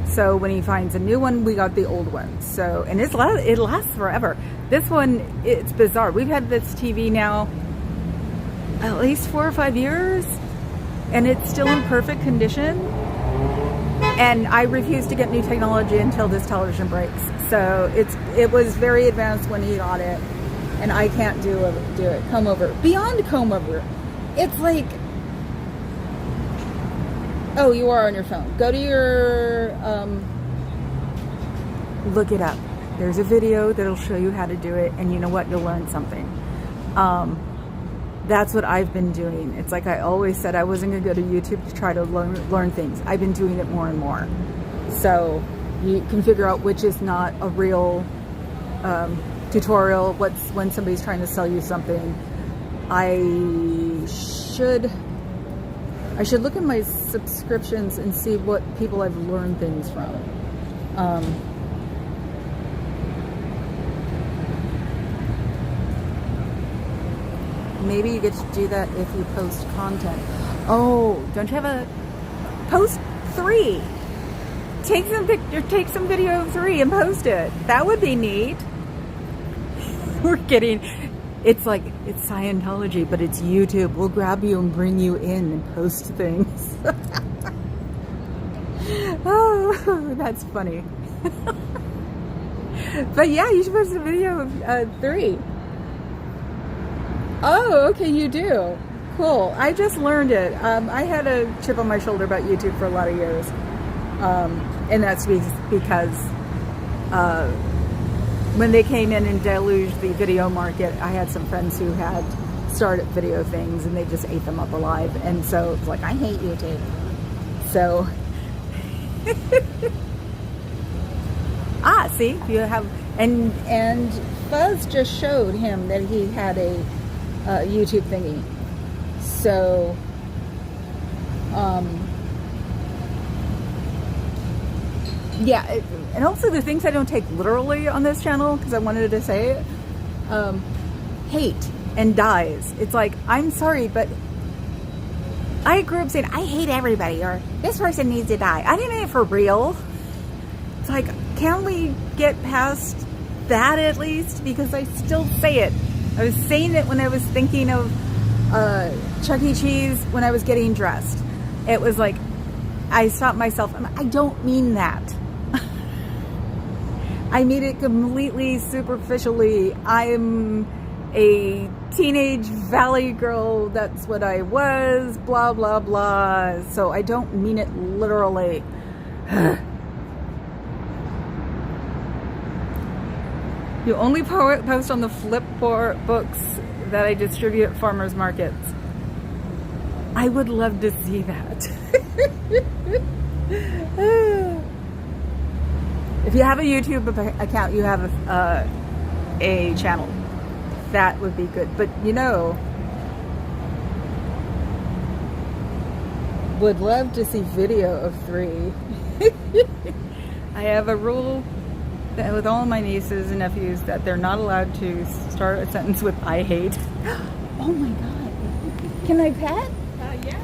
So when he finds a new one, we got the old one. So, and it lasts forever. This one, it's bizarre. We've had this TV now at least 4 or 5 years, and it's still in perfect condition. And I refuse to get new technology until this television breaks. So it was very advanced when he got it, and I can't do it. Comb over. Beyond comb over. It's like, oh, you are on your phone. Go to your, look it up. There's a video that'll show you how to do it, and you know what? You'll learn something. That's what I've been doing. It's like I always said I wasn't going to go to YouTube to try to learn things. I've been doing it more and more. So you can figure out which is not a real tutorial, what's when somebody's trying to sell you something. I should look at my subscriptions and see what people I've learned things from. Maybe you get to do that if you post content. Oh, don't you have a post 3? Take some picture, take some video of 3 and post it. That would be neat. We're getting, it's like, it's Scientology, but it's YouTube. We'll grab you and bring you in and post things. Oh, that's funny. But yeah, you should post a video of 3. Oh, okay, you do. Cool. I just learned it. I had a chip on my shoulder about YouTube for a lot of years. And that's because when they came in and deluged the video market, I had some friends who had started video things and they just ate them up alive. And so it's like, I hate YouTube. So, see, you have, and Fuzz just showed him that he had a YouTube thingy. So, yeah, and also the things I don't take literally on this channel, because I wanted to say it, hate and dies. It's like, I'm sorry, but I grew up saying, I hate everybody, or this person needs to die. I didn't mean it for real. It's like, can we get past that at least? Because I still say it. I was saying it when I was thinking of Chuck E. Cheese when I was getting dressed. It was like, I stopped myself. I don't mean that. I mean it completely superficially. I'm a teenage valley girl. That's what I was. Blah, blah, blah. So I don't mean it literally. You only post on the Flipboard books that I distribute at farmers markets. I would love to see that. If you have a YouTube account, you have a channel. That would be good. But you know, would love to see video of 3. I have a rule with all my nieces and nephews that they're not allowed to start a sentence with I hate. Oh my god. Can I pet? Yeah.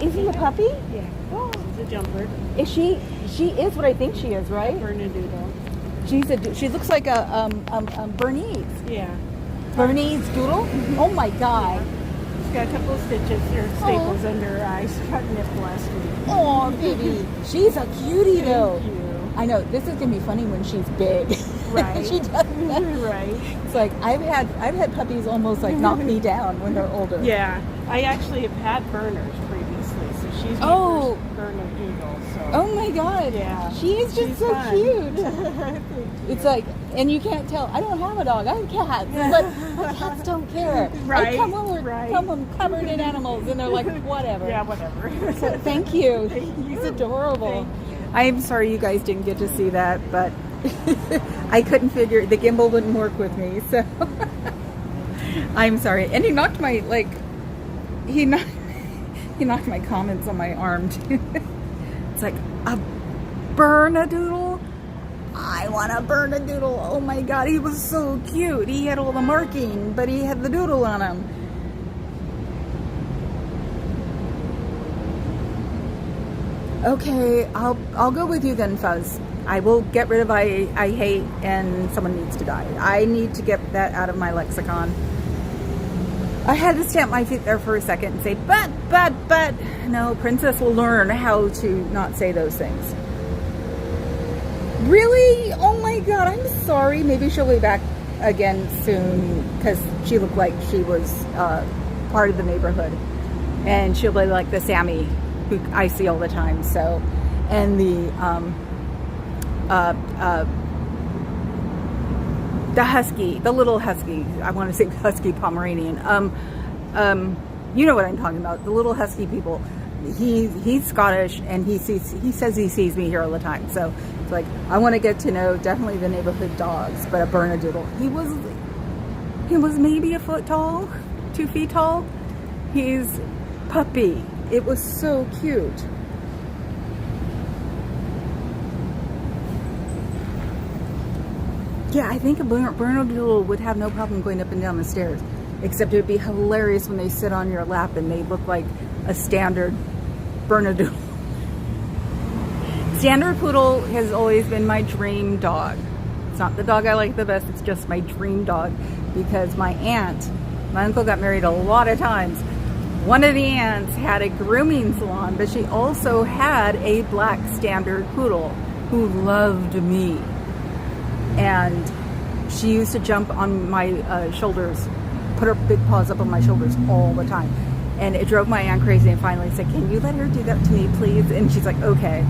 Is he a puppy? Yeah. Oh, he's a jumper. Is she is what I think she is, right? Bernedoodle. She looks like a Bernese. Yeah. Bernese doodle? Mm-hmm. Oh my god. Yeah. She's got a couple of stitches or staples under her eyes. She got nipped last week. Oh, baby. She's a cutie though. Thank you. I know, this is gonna be funny when she's big. Right. She does that. Right. It's like I've had puppies almost like knock me down when they're older. Yeah. I actually have had Berners previously, so she's my first Bernedoodle. So. Oh my god. Yeah. She is just She's so fun. cute. It's like, and you can't tell. I don't have a dog. I have cats, but cats don't care. Right. They come home covered in animals, and they're like, whatever. Yeah, whatever. So, thank you. He's adorable. I'm sorry you guys didn't get to see that, but I couldn't figure, the gimbal wouldn't work with me, so I'm sorry. And he knocked my, like, he knocked my comments on my arm too. It's like, a Bernedoodle? I want a Bernedoodle. Oh my God, he was so cute. He had all the marking, but he had the doodle on him. Okay, I'll go with you then, Fuzz. I will get rid of I hate and someone needs to die. I need to get that out of my lexicon. I had to stamp my feet there for a second and say, but. No, Princess will learn how to not say those things. Really? Oh my God, I'm sorry. Maybe she'll be back again soon because she looked like she was part of the neighborhood. And she'll be like the Sammy who I see all the time. So, and the husky, the little husky, I want to say husky Pomeranian. You know what I'm talking about. The little husky people. He's Scottish and he says he sees me here all the time. So it's like, I want to get to know definitely the neighborhood dogs, but a Bernedoodle. He was maybe a foot tall, 2 feet tall. He's puppy. It was so cute. Yeah, I think a Bernedoodle would have no problem going up and down the stairs, except it would be hilarious when they sit on your lap and they look like a standard Bernedoodle. Standard Poodle has always been my dream dog. It's not the dog I like the best, it's just my dream dog because my uncle got married a lot of times. One of the aunts had a grooming salon, but she also had a black standard poodle who loved me. And she used to jump on my shoulders, put her big paws up on my shoulders all the time. And it drove my aunt crazy and finally said, can you let her do that to me, please? And she's like, okay.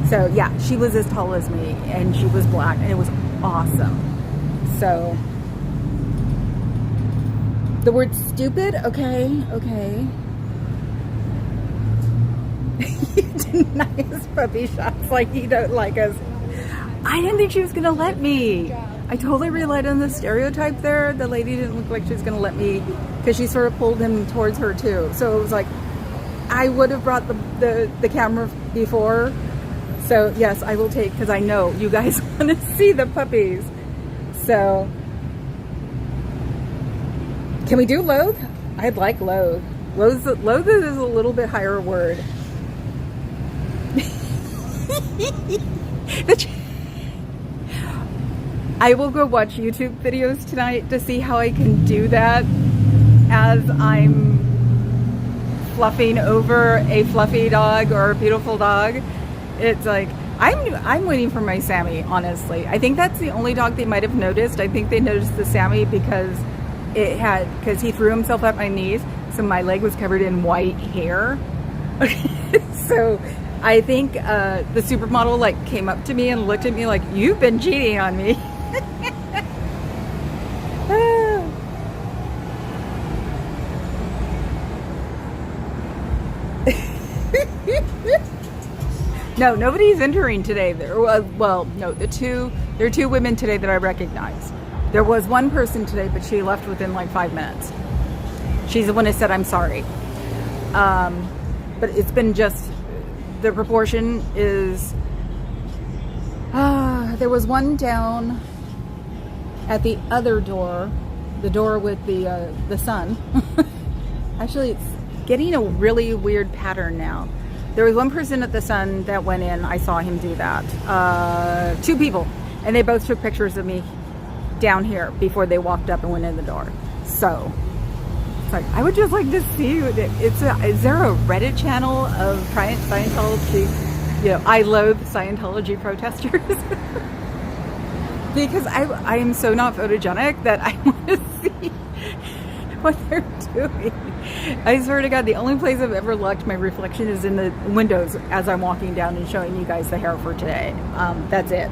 So yeah, she was as tall as me and she was black and it was awesome. So the word stupid, okay. You deny us puppy shots like you don't like us. I didn't think she was gonna let me. I totally relied on the stereotype there. The lady didn't look like she was gonna let me because she sort of pulled him towards her too. So it was like, I would have brought the camera before. So yes, I will take, because I know you guys want to see the puppies. So can we do loathe? I'd like loathe. Loathe is a little bit higher word. I will go watch YouTube videos tonight to see how I can do that as I'm fluffing over a fluffy dog or a beautiful dog. It's like, I'm waiting for my Sammy, honestly. I think that's the only dog they might have noticed. I think they noticed the Sammy because he threw himself at my knees, so my leg was covered in white hair. So I think the supermodel like came up to me and looked at me like, you've been cheating on me. No, nobody's entering today. Well, no, there are two women today that I recognize. There was one person today, but she left within like 5 minutes. She's the one who said, I'm sorry. But it's been just, the proportion is, there was one down at the other door, the door with the sun. Actually, it's getting a really weird pattern now. There was one person at the sun that went in. I saw him do that. 2 people, and they both took pictures of me down here before they walked up and went in the door. So it's like, I would just like to see. Is there a Reddit channel of Scientology? You know, I loathe Scientology protesters. Because I am so not photogenic that I want to see what they're doing. I swear to God, the only place I've ever looked my reflection is in the windows as I'm walking down and showing you guys the hair for today. That's it.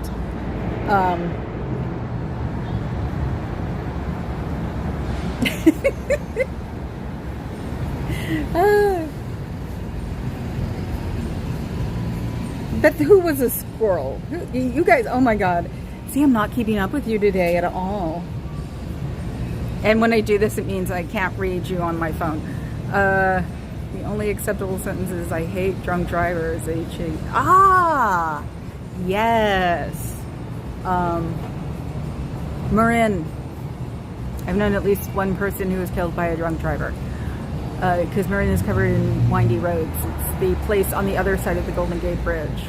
But who was a squirrel? You guys, oh my God. See, I'm not keeping up with you today at all. And when I do this, it means I can't read you on my phone. The only acceptable sentence is I hate drunk drivers. Ah, yes. Marin. I've known at least one person who was killed by a drunk driver. Because Marin is covered in windy roads. It's the place on the other side of the Golden Gate Bridge.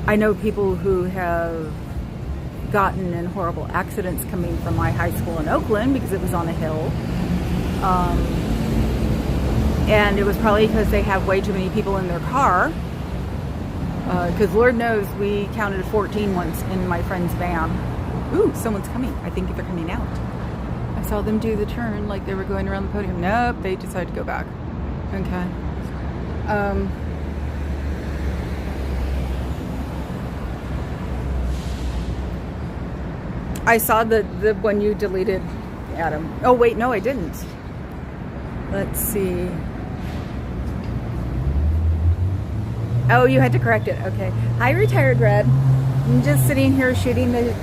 I know people who have gotten in horrible accidents coming from my high school in Oakland because it was on a hill. And it was probably because they have way too many people in their car. Because Lord knows we counted 14 once in my friend's van. Ooh, someone's coming. I think they're coming out. I saw them do the turn like they were going around the podium. Nope, they decided to go back. Okay. I saw the one you deleted, Adam. Oh, wait, no, I didn't. Let's see. Oh, you had to correct it. Okay. Hi, Retired Red. I'm just sitting here shooting the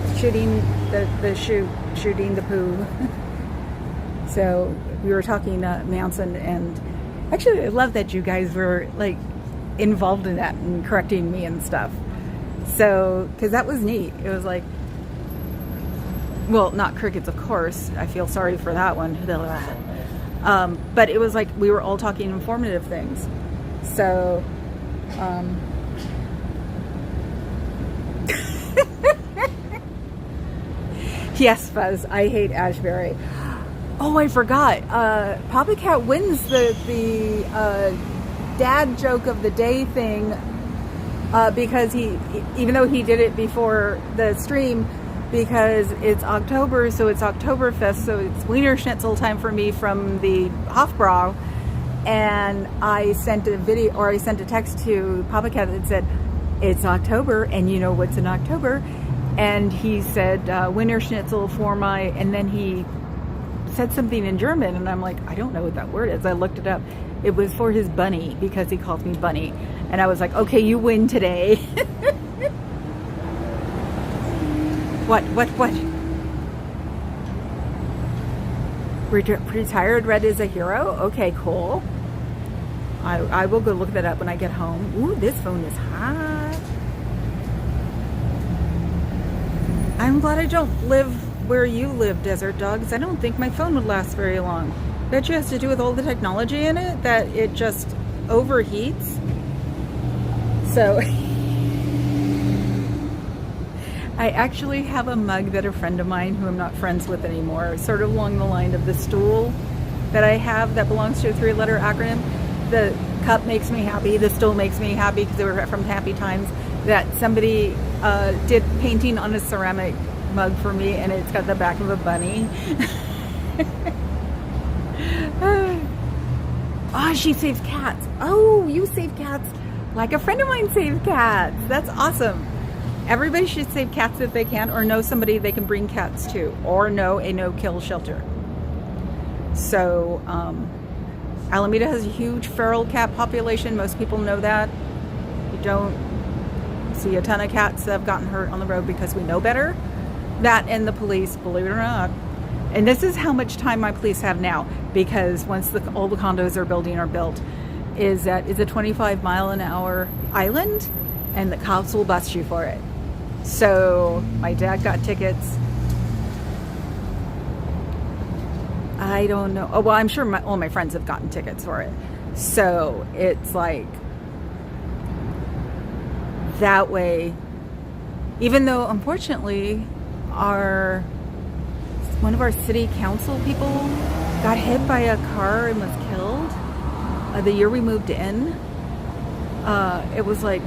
poo. So we were talking Manson, and actually I love that you guys were like involved in that and correcting me and stuff. So, because that was neat. It was like, well, not crickets, of course. I feel sorry for that one. But it was like we were all talking informative things. So, yes, Fuzz, I hate Ashbury. Oh, I forgot. Papa Cat wins the dad joke of the day thing because even though he did it before the stream, because it's October, so it's Oktoberfest, so it's Wiener Schnitzel time for me from the Hofbrau. And I sent a video, or I sent a text to Papa Cat that said, it's October, and you know what's in October. And he said, Wiener Schnitzel for my, and then he said something in German, and I'm like, I don't know what that word is. I looked it up. It was for his bunny, because he called me Bunny. And I was like, okay, you win today. What? Retired Red is a hero? Okay, cool. I will go look that up when I get home. Ooh, this phone is hot. I'm glad I don't live where you live, Desert Dogs. I don't think my phone would last very long. Bet you it has to do with all the technology in it, that it just overheats. So, I actually have a mug that a friend of mine, who I'm not friends with anymore, sort of along the line of the stool that I have that belongs to a 3-letter acronym. The cup makes me happy, the stool makes me happy, because they were from Happy Times, that somebody did painting on a ceramic mug for me, and it's got the back of a bunny. Oh, she saves cats. Oh, you save cats like a friend of mine saved cats. That's awesome. Everybody should save cats if they can, or know somebody they can bring cats to, or know a no-kill shelter. So, Alameda has a huge feral cat population. Most people know that. You don't see a ton of cats that have gotten hurt on the road because we know better. That and the police, believe it or not. And this is how much time my police have now, because once all the condos are built, is that it's a 25-mile-an-hour island, and the cops will bust you for it. So my dad got tickets. I don't know. Oh, well, I'm sure all my friends have gotten tickets for it. So it's like that way. Even though, unfortunately, one of our city council people got hit by a car and was killed the year we moved in. It was like,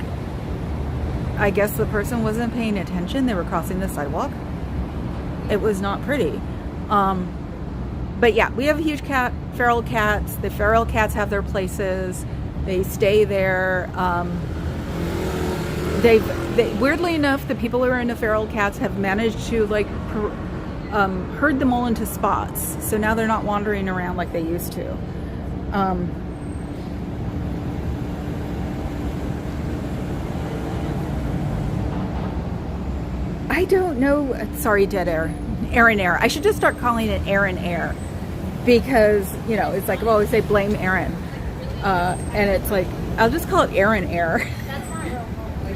I guess the person wasn't paying attention. They were crossing the sidewalk. It was not pretty. But yeah, we have huge feral cats. The feral cats have their places. They stay there. Weirdly enough, the people who are into feral cats have managed to herd them all into spots. So now they're not wandering around like they used to. I don't know. Sorry, dead air. Aaron Air. I should just start calling it Aaron Air, because, you know, it's like, well, we say blame Aaron. And it's like, I'll just call it Aaron Air. That's not real.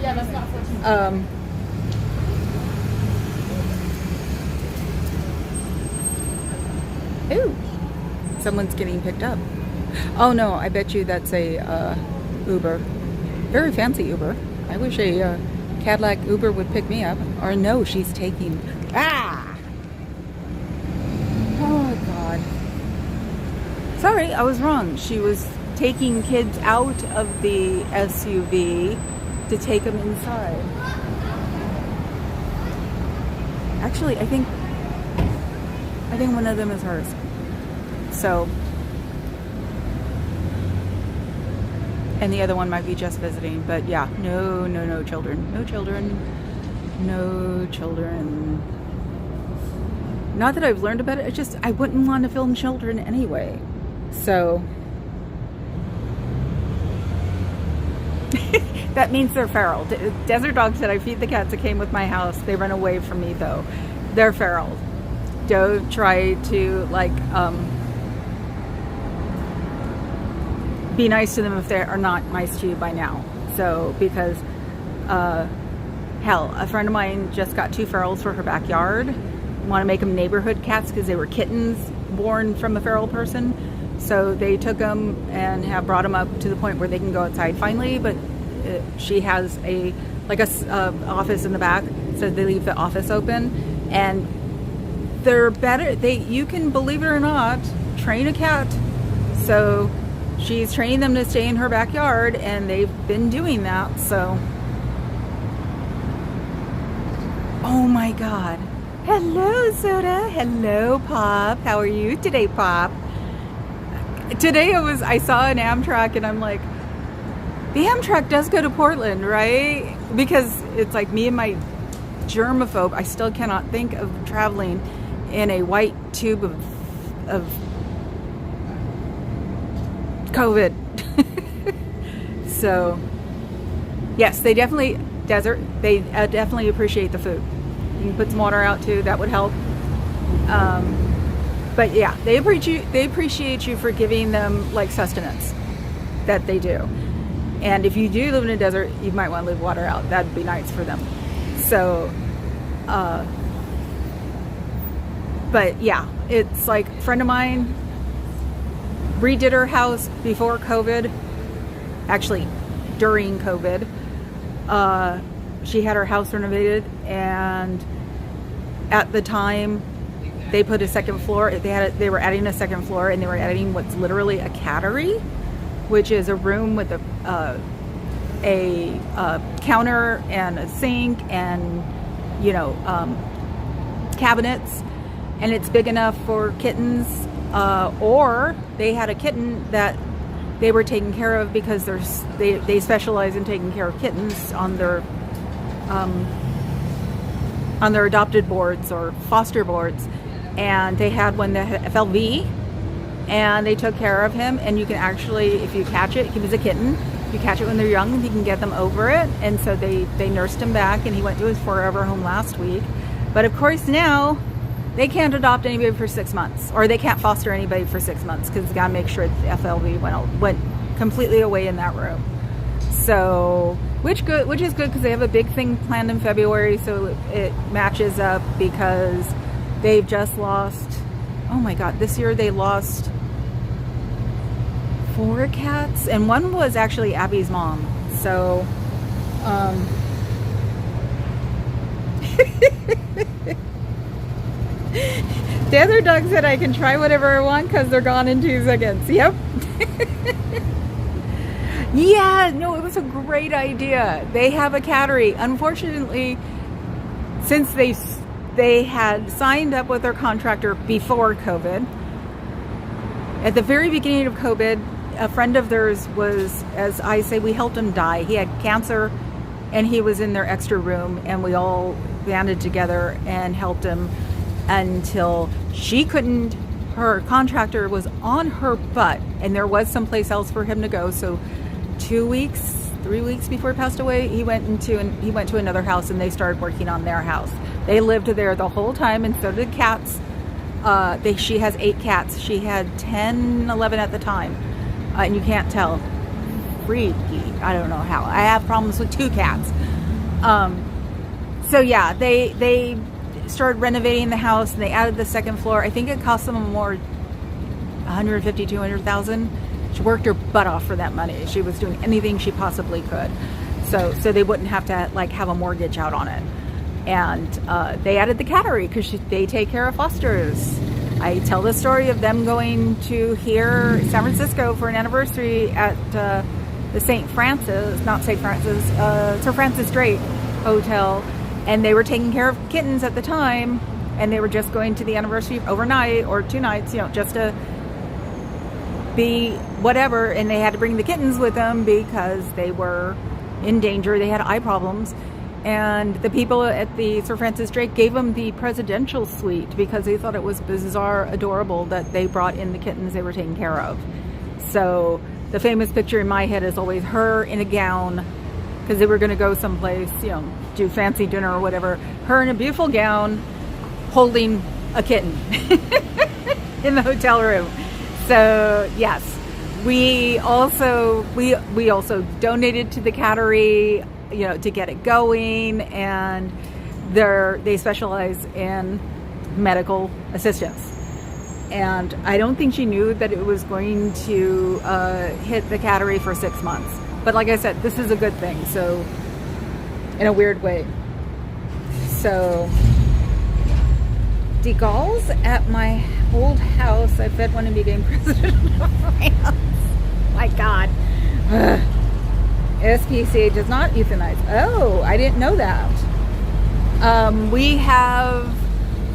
Yeah, that's not 14. Ooh, someone's getting picked up. Oh no, I bet you that's a Uber. Very fancy Uber. I wish a Cadillac Uber would pick me up. Or no, she's taking... Ah! Oh God. Sorry, I was wrong. She was taking kids out of the SUV to take them inside. Actually, I think one of them is hers. So, and the other one might be just visiting. But yeah, no children. No children. No children. Not that I've learned about it. It's just I wouldn't want to film children anyway. So that means they're feral. Desert dogs that I feed the cats that came with my house, they run away from me though. They're feral. Don't try to be nice to them if they are not nice to you by now. So, because hell, a friend of mine just got 2 ferals for her backyard. Want to make them neighborhood cats because they were kittens born from a feral person. So they took them and have brought them up to the point where they can go outside finally. But she has a office in the back, so they leave the office open, and they're better. You can, believe it or not, train a cat. So she's training them to stay in her backyard, and they've been doing that. So, oh my God. Hello, Soda. Hello, Pop. How are you today, Pop? Today I saw an Amtrak, and I'm like, the Amtrak does go to Portland, right? Because it's like me and my germaphobe, I still cannot think of traveling in a white tube of COVID. So, yes, they definitely, they definitely appreciate the food. You can put some water out too, that would help. But yeah, they appreciate you for giving them like sustenance, that they do. And if you do live in a desert, you might want to leave water out. That'd be nice for them. So, but yeah, it's like a friend of mine redid her house before COVID, actually during COVID. She had her house renovated, and at the time they put a second floor. They were adding a second floor, and they were adding what's literally a cattery, which is a room with a counter and a sink and cabinets, and it's big enough for kittens. Or they had a kitten that they were taking care of because they specialize in taking care of kittens on their adopted boards or foster boards, and they had one that had FLV, and they took care of him. And you can actually, if you catch it, he was a kitten, you catch it when they're young, and you can get them over it. And so they nursed him back, and he went to his forever home last week. But of course now they can't adopt anybody for 6 months, or they can't foster anybody for 6 months, because you got to make sure the FLV went completely away in that room. So, which is good because they have a big thing planned in February, so it matches up, because they've just lost, oh my God, this year they lost 4 cats, and one was actually Abby's mom. So, the other dog said I can try whatever I want because they're gone in 2 seconds. Yep. Yeah, no, it was a great idea. They have a cattery. Unfortunately, since they had signed up with their contractor before COVID, at the very beginning of COVID, a friend of theirs was, as I say, we helped him die. He had cancer, and he was in their extra room, and we all banded together and helped him until she couldn't. Her contractor was on her butt, and there was someplace else for him to go. So 3 weeks before he passed away, he went to another house, and they started working on their house. They lived there the whole time, and so did cats. She has 8 cats. She had 10, 11 at the time. And you can't tell. Freaky. I don't know how. I have problems with 2 cats. So yeah, they started renovating the house, and they added the 2nd floor. I think it cost them more, 150, 200,000. She worked her butt off for that money. She was doing anything she possibly could. So they wouldn't have to like have a mortgage out on it. And they added the cattery because they take care of fosters. I tell the story of them going to San Francisco for an anniversary at the Sir Francis Drake Hotel, and they were taking care of kittens at the time, and they were just going to the anniversary overnight or 2 nights, just to be whatever, and they had to bring the kittens with them because they were in danger. They had eye problems. And the people at the Sir Francis Drake gave them the presidential suite because they thought it was bizarre, adorable that they brought in the kittens they were taking care of. So the famous picture in my head is always her in a gown, because they were going to go someplace, do fancy dinner or whatever. Her in a beautiful gown holding a kitten in the hotel room. So yes, we also donated to the cattery, to get it going, and they specialize in medical assistance. And I don't think she knew that it was going to hit the cattery for 6 months. But like I said, this is a good thing, so in a weird way. So De Gaulle's at my old house. I bet when I became president of France. My God. Ugh. SPCA does not euthanize. Oh, I didn't know that. We have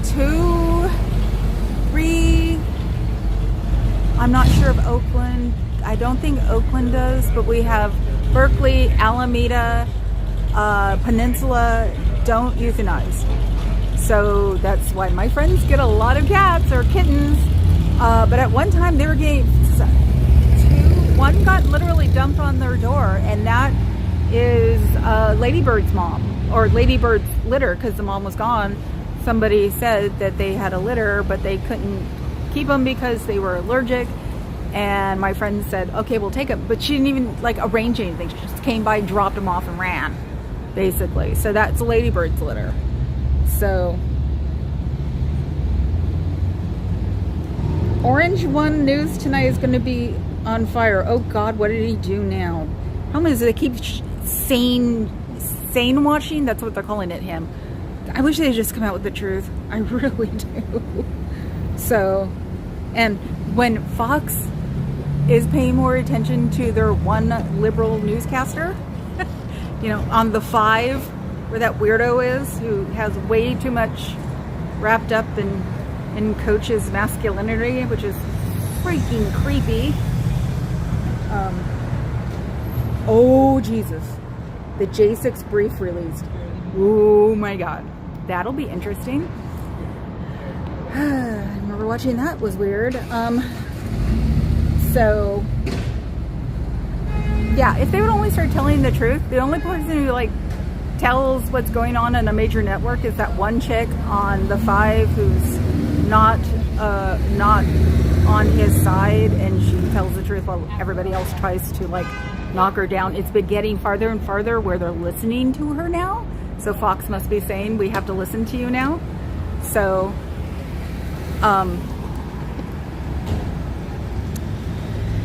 2, 3. I'm not sure of Oakland. I don't think Oakland does, but we have Berkeley, Alameda, Peninsula don't euthanize. So that's why my friends get a lot of cats or kittens. But at one time they were getting 2. One got literally dumped on their door, and that is Ladybird's mom, or Ladybird's litter, because the mom was gone. Somebody said that they had a litter, but they couldn't keep them because they were allergic. And my friend said, okay, we'll take them. But she didn't even arrange anything. She just came by, dropped them off, and ran, basically. So that's Ladybird's litter. So Orange One News tonight is going to be on fire. Oh God, what did he do now? How many is it? They keep sane watching. That's what they're calling it. Him. I wish they'd just come out with the truth. I really do. So, and when Fox is paying more attention to their one liberal newscaster, on the 5, where that weirdo is, who has way too much wrapped up in Coach's masculinity, which is freaking creepy. Oh Jesus, the J6 brief released. Oh my God, that'll be interesting. I remember watching that, it was weird. So yeah, if they would only start telling the truth. The only person who tells what's going on a major network is that one chick on the 5 who's not on his side, and she tells the truth while everybody else tries to knock her down. It's been getting farther and farther where they're listening to her now. So Fox must be saying, we have to listen to you now. So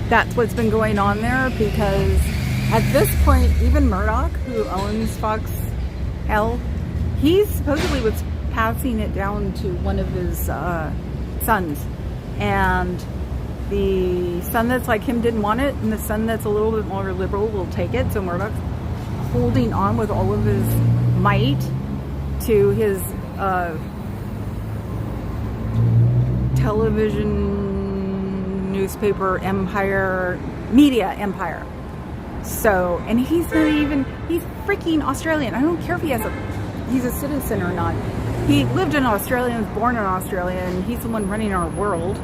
that's what's been going on there, because at this point, even Murdoch, who owns Fox L, he supposedly was passing it down to one of his sons, and the son that's like him didn't want it, and the son that's a little bit more liberal will take it. So Murdoch's holding on with all of his might to his television, newspaper empire, media empire. So, and he's freaking Australian. I don't care if he's a citizen or not. He lived in Australia and was born in Australia, and he's the one running our world.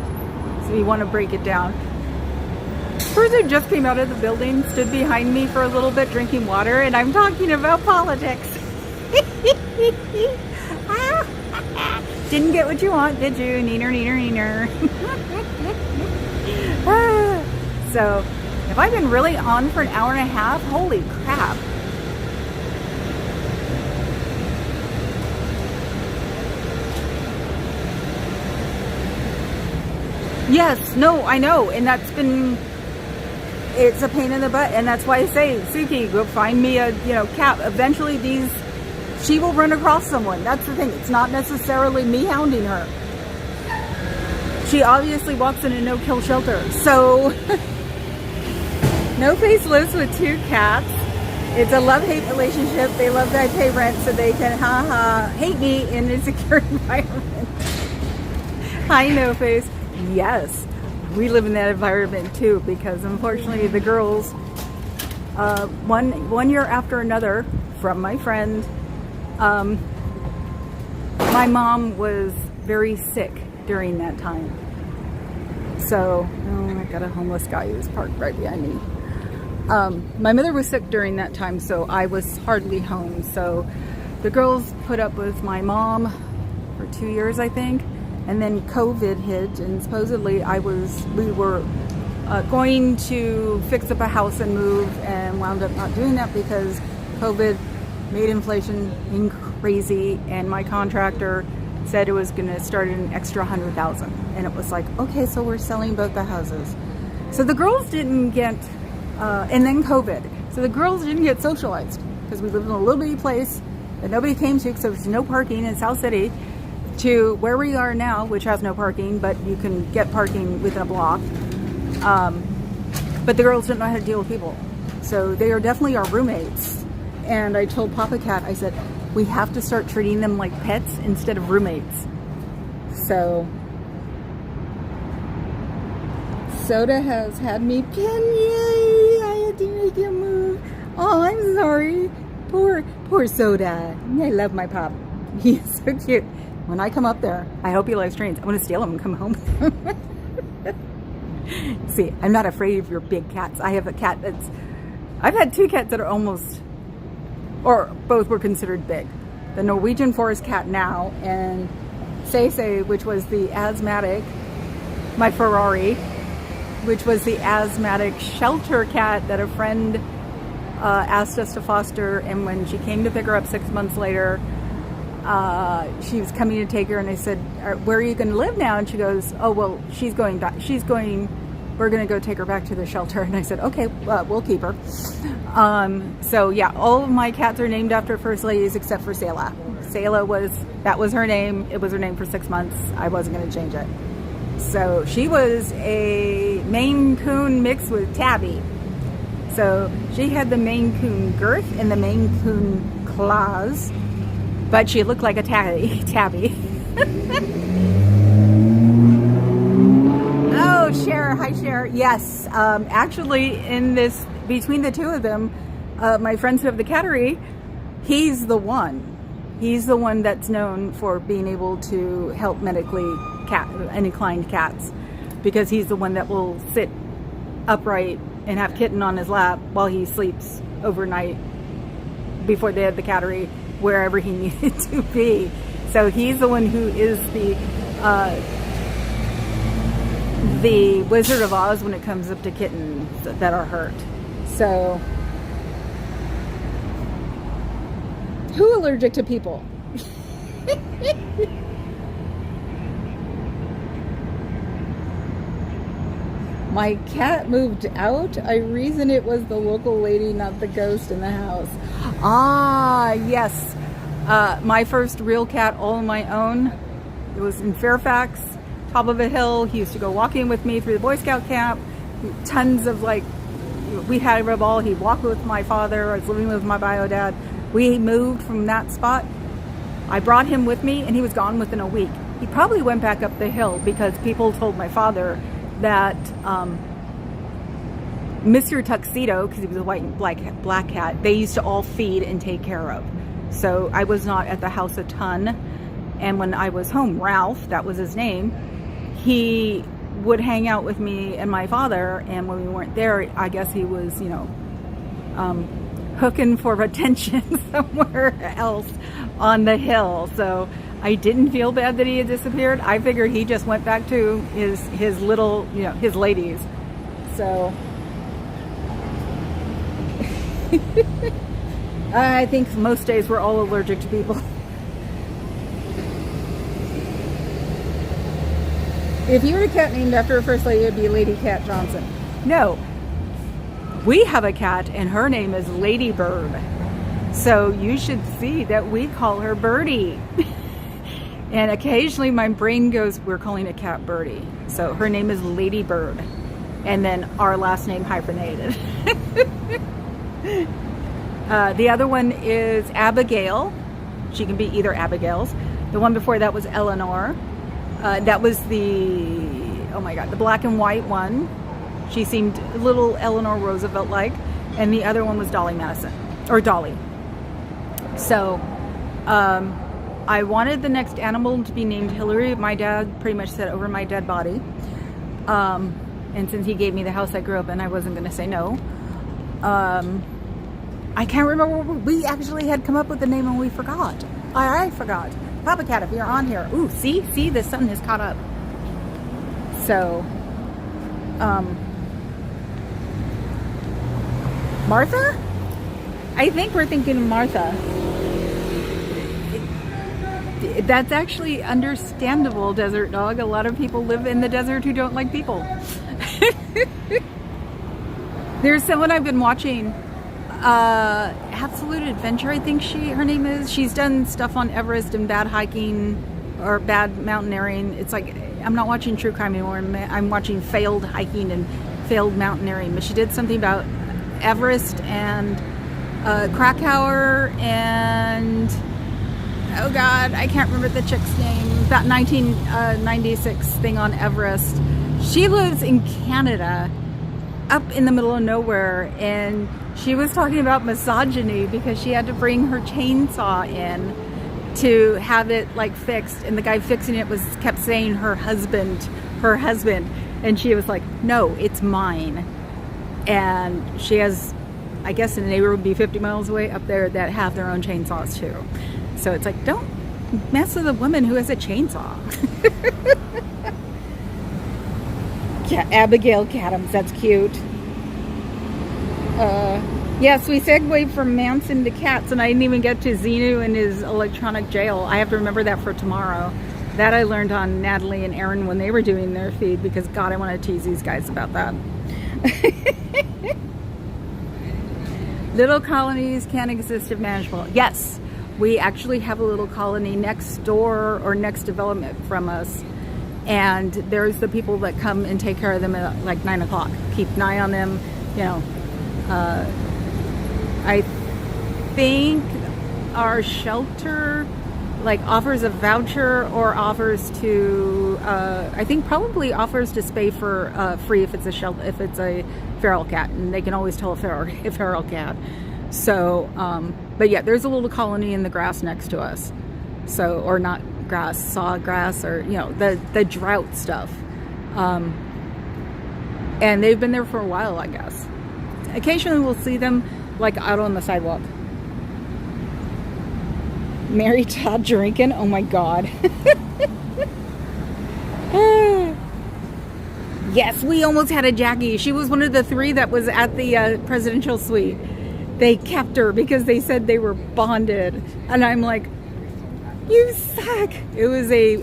So you want to break it down. The person just came out of the building, stood behind me for a little bit drinking water, and I'm talking about politics. Didn't get what you want, did you? Neener, neener, neener. So, have I been really on for an hour and a half? Holy crap. Yes, no, I know, and that's been, it's a pain in the butt, and that's why I say, Suki, go find me a, cat. Eventually she will run across someone. That's the thing. It's not necessarily me hounding her. She obviously walks in a no-kill shelter. So, No Face lives with 2 cats. It's a love-hate relationship. They love that I pay rent so they can, hate me in a secure environment. Hi, No Face. Yes, we live in that environment too, because unfortunately the girls, one year after another, from my friend, my mom was very sick during that time. So, I got a homeless guy who's parked right behind me. My mother was sick during that time, so I was hardly home. So the girls put up with my mom for 2 years, I think. And then COVID hit, and supposedly we were going to fix up a house and move, and wound up not doing that because COVID made inflation crazy, and my contractor said it was going to start at an extra $100,000, and it was like, okay, so we're selling both the houses. So the girls didn't get, and then COVID, so the girls didn't get socialized because we lived in a little bitty place that nobody came to because there was no parking in South City, to where we are now, which has no parking, but you can get parking within a block. But the girls don't know how to deal with people. So they are definitely our roommates. And I told Papa Cat, I said, we have to start treating them like pets instead of roommates. So, Soda has had me pinned. Yay! I had to make you move. Oh, I'm sorry. Poor Soda. I love my pup. He's so cute. When I come up there, I hope he likes trains. I'm going to steal him and come home. See, I'm not afraid of your big cats. I have a cat I've had 2 cats that are almost, or both were considered big. The Norwegian forest cat now, and Say, which was the asthmatic, my Ferrari, which was the asthmatic shelter cat that a friend asked us to foster, and when she came to pick her up 6 months later, she was coming to take her, and I said, where are you going to live now? And she goes, oh, well, we're going to go take her back to the shelter. And I said, okay, we'll keep her. So yeah, all of my cats are named after first ladies except for Selah. Selah that was her name. It was her name for 6 months. I wasn't going to change it. So she was a Maine Coon mixed with Tabby. So she had the Maine Coon girth and the Maine Coon claws, but she looked like a tabby. Oh, Cher. Hi, Cher. Yes. Actually, between the 2 of them, my friends who have the cattery, he's the one. He's the one that's known for being able to help medically inclined cats, because he's the one that will sit upright and have kitten on his lap while he sleeps overnight before they have the cattery, wherever he needed to be. So he's the one who is the Wizard of Oz when it comes up to kittens that are hurt. So, who allergic to people? My cat moved out. I reason it was the local lady, not the ghost in the house. Ah, yes. My first real cat all on my own. It was in Fairfax, top of a hill. He used to go walking with me through the Boy Scout camp. Tons of we had a ball. He walked with my father. I was living with my bio dad. We moved from that spot. I brought him with me, and he was gone within a week. He probably went back up the hill because people told my father that Mr. Tuxedo, because he was a white and black cat, they used to all feed and take care of. So I was not at the house a ton. And when I was home, Ralph, that was his name, he would hang out with me and my father. And when we weren't there, I guess he was, hooking for attention somewhere else. on the hill. So I didn't feel bad that he had disappeared. I figured he just went back to his little, his ladies. So I think most days we're all allergic to people. If you were a cat named after a first lady, it would be Lady Cat Johnson. No. We have a cat and her name is Lady Bird. So you should see that we call her Birdie. And occasionally my brain goes, we're calling a cat Birdie. So her name is Lady Bird. And then our last name hyphenated. The other one is Abigail. She can be either Abigail's. The one before that was Eleanor. That was the black and white one. She seemed a little Eleanor Roosevelt-like. And the other one was Dolly Madison. Or Dolly. So, I wanted the next animal to be named Hillary. My dad pretty much said over my dead body. And since he gave me the house I grew up in, I wasn't going to say no. I can't remember. We actually had come up with the name and we forgot. I forgot. Papa Cat, if you're on here. Ooh, see, the sun has caught up. So, Martha? I think we're thinking Martha. That's actually understandable, Desert Dog. A lot of people live in the desert who don't like people. There's someone I've been watching, Absolute Adventure, I think her name is. She's done stuff on Everest and bad hiking or bad mountaineering. It's like, I'm not watching true crime anymore. I'm watching failed hiking and failed mountaineering. But she did something about Everest and Krakauer and, oh God, I can't remember the chick's name. That 1996 thing on Everest. She lives in Canada, up in the middle of nowhere, and she was talking about misogyny because she had to bring her chainsaw in to have it like fixed, and the guy fixing it kept saying her husband, and she was like, no, it's mine. And she has, I guess, a neighbor would be 50 miles away up there that have their own chainsaws too. So it's like, don't mess with a woman who has a chainsaw. Yeah, Abigail Cadams, that's cute. Yes, we segued from Manson to cats, and I didn't even get to Xenu and his electronic jail. I have to remember that for tomorrow. That I learned on Natalie and Aaron when they were doing their feed, because God, I want to tease these guys about that. Little colonies can exist if manageable. Yes, we actually have a little colony next door or next development from us. And there's the people that come and take care of them at like 9 o'clock. Keep an eye on them, I think our shelter like offers a voucher or offers to, I think probably offers to spay for free if it's a shelter, if it's a feral cat, and they can always tell a feral cat. So, but yeah, there's a little colony in the grass next to us. So, or not grass, sawgrass, or the drought stuff. And they've been there for a while, I guess. Occasionally we'll see them like out on the sidewalk. Mary Todd drinking, oh my God. Yes, we almost had a Jackie. She was one of the 3 that was at the presidential suite. They kept her because they said they were bonded, and I'm like, you suck. It was a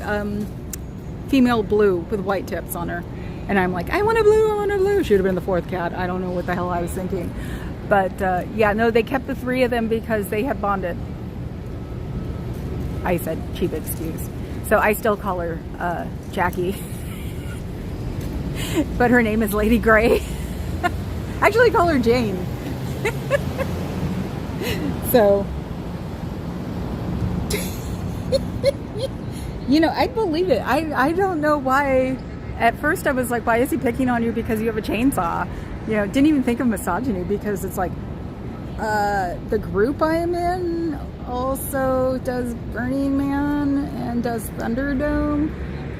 female blue with white tips on her. And I'm like, I want a blue, I want a blue. She would have been the 4th cat. I don't know what the hell I was thinking. But yeah, no, they kept the 3 of them because they had bonded. I said, cheap excuse. So I still call her Jackie. But her name is Lady Grey. I actually call her Jane. So... I'd believe it. I don't know why. At first I was like, why is he picking on you because you have a chainsaw? Didn't even think of misogyny, because it's like, the group I am in also does Burning Man and does Thunderdome.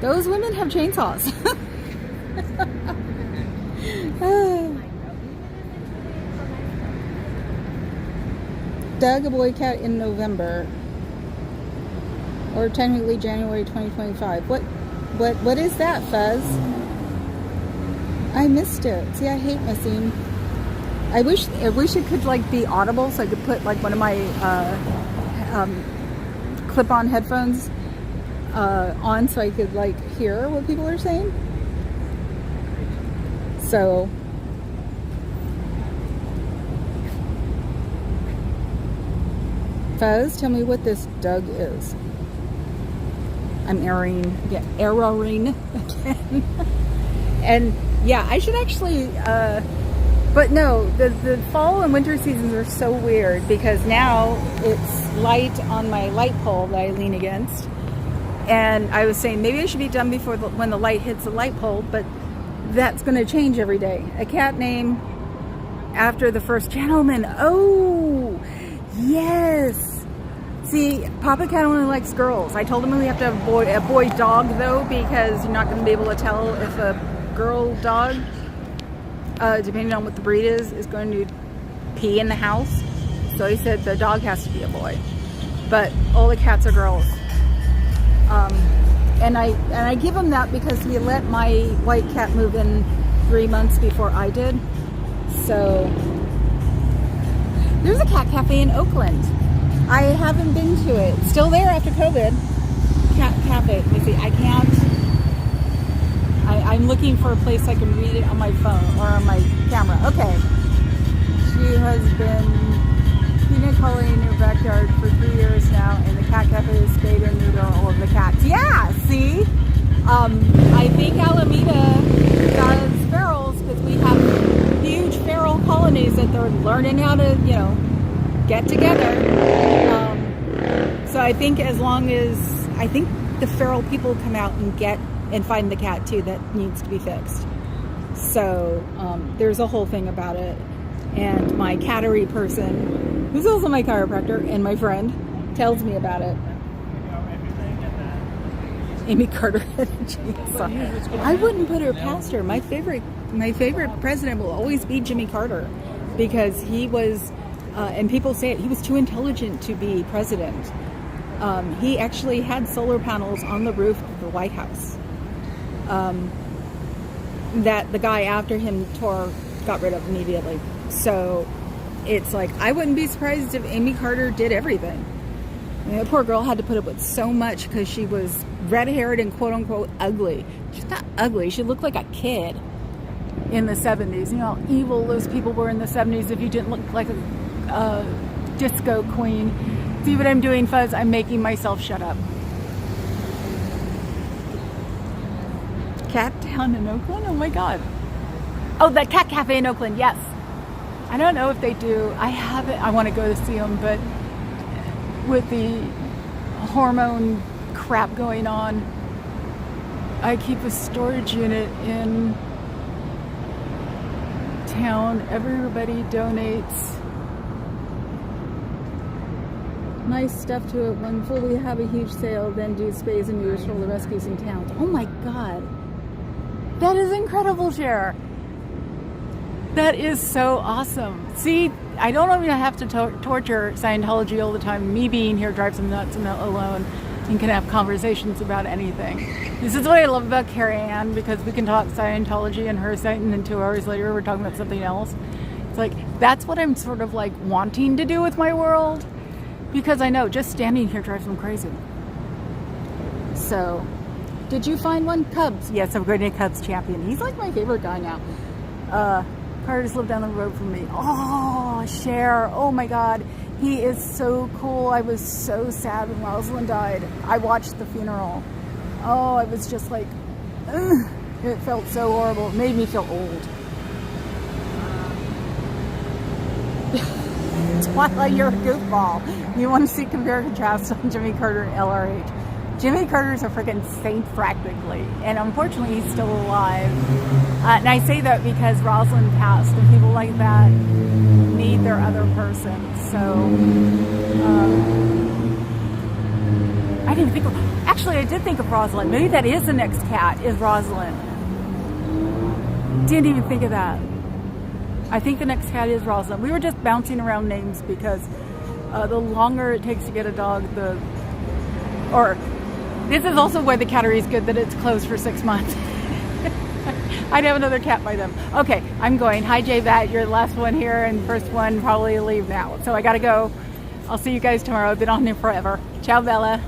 Those women have chainsaws. Dug a boy cat in November. or technically January 2025. What is that, Fuzz? I missed it. See, I hate missing. I wish it could like be audible, so I could put like one of my clip-on headphones on, so I could like hear what people are saying. So Fuzz, tell me what this Doug is. I'm erroring again. And yeah, I should actually, but no, the fall and winter seasons are so weird because now it's light on my light pole that I lean against. And I was saying maybe I should be done before when the light hits the light pole, but that's going to change every day. A cat name after the first gentleman. Oh, yes. See, Papa Cat only likes girls. I told him we have to have a boy dog though, because you're not going to be able to tell if a girl dog, depending on what the breed is going to pee in the house. So he said the dog has to be a boy, but all the cats are girls. And I give him that because he let my white cat move in 3 months before I did. So there's a cat cafe in Oakland. I haven't been to it. It's still there after COVID. Cat cafe. Let me see. I can't. I'm looking for a place I can read it on my phone or on my camera. Okay. She has been peanut coloring in her backyard for 3 years now, and the cat cafe is spayed and neuter all of the cats. Yeah, see? I think Alameda does ferals because we have huge feral colonies that they're learning how to, get together. So I think as long as, I think the feral people come out and find the cat too that needs to be fixed. So there's a whole thing about it. And my cattery person, who's also my chiropractor and my friend, tells me about it. Amy Carter. I wouldn't put her past her. My favorite president will always be Jimmy Carter, because he was, and people say it, he was too intelligent to be president. He actually had solar panels on the roof of the White House that the guy after him got rid of immediately. So it's like, I wouldn't be surprised if Amy Carter did everything. The poor girl had to put up with so much because she was red-haired and quote-unquote ugly. She's not ugly. She looked like a kid in the 70s. You know how evil those people were in the 70s if you didn't look like a disco queen. See what I'm doing, Fuzz? I'm making myself shut up. Cat Town in Oakland? Oh my God. Oh, that Cat Cafe in Oakland, yes. I don't know if they do. I want to go to see them, but with the hormone crap going on, I keep a storage unit in town. Everybody donates nice stuff to it. When full, we have a huge sale, then do spays and neuters for all the rescues in town. Oh my God. That is incredible, Cher. That is so awesome. See, I don't even have to torture Scientology all the time. Me being here drives them nuts and not alone, and can have conversations about anything. This is what I love about Carrie Ann, because we can talk Scientology and her site, and then 2 hours later we're talking about something else. It's like, that's what I'm sort of like wanting to do with my world, because I know just standing here drives them crazy. So, did you find one? Cubs. Yes, I'm going to Cubs champion. He's like my favorite guy now. Carter's lived down the road from me. Oh, Cher. Oh my God. He is so cool. I was so sad when Rosalind died. I watched the funeral. Oh, I was just like, ugh. It felt so horrible. It made me feel old. Twilight, you're a goofball. You want to see compare and contrast on Jimmy Carter and LRH. Jimmy Carter's a freaking saint practically, and unfortunately he's still alive. And I say that because Rosalind passed, and people like that need their other person. So I didn't think of, actually I did think of Rosalind. Maybe that is the next cat, is Rosalind. Didn't even think of that. I think the next cat is Rosalind. We were just bouncing around names because the longer it takes to get a dog, the Or this is also why the cattery is good, that it's closed for 6 months. I'd have another cat by them. Okay, I'm going. Hi, J-Vat. You're the last one here and first one probably leave now. So I gotta go. I'll see you guys tomorrow. I've been on here forever. Ciao, Bella.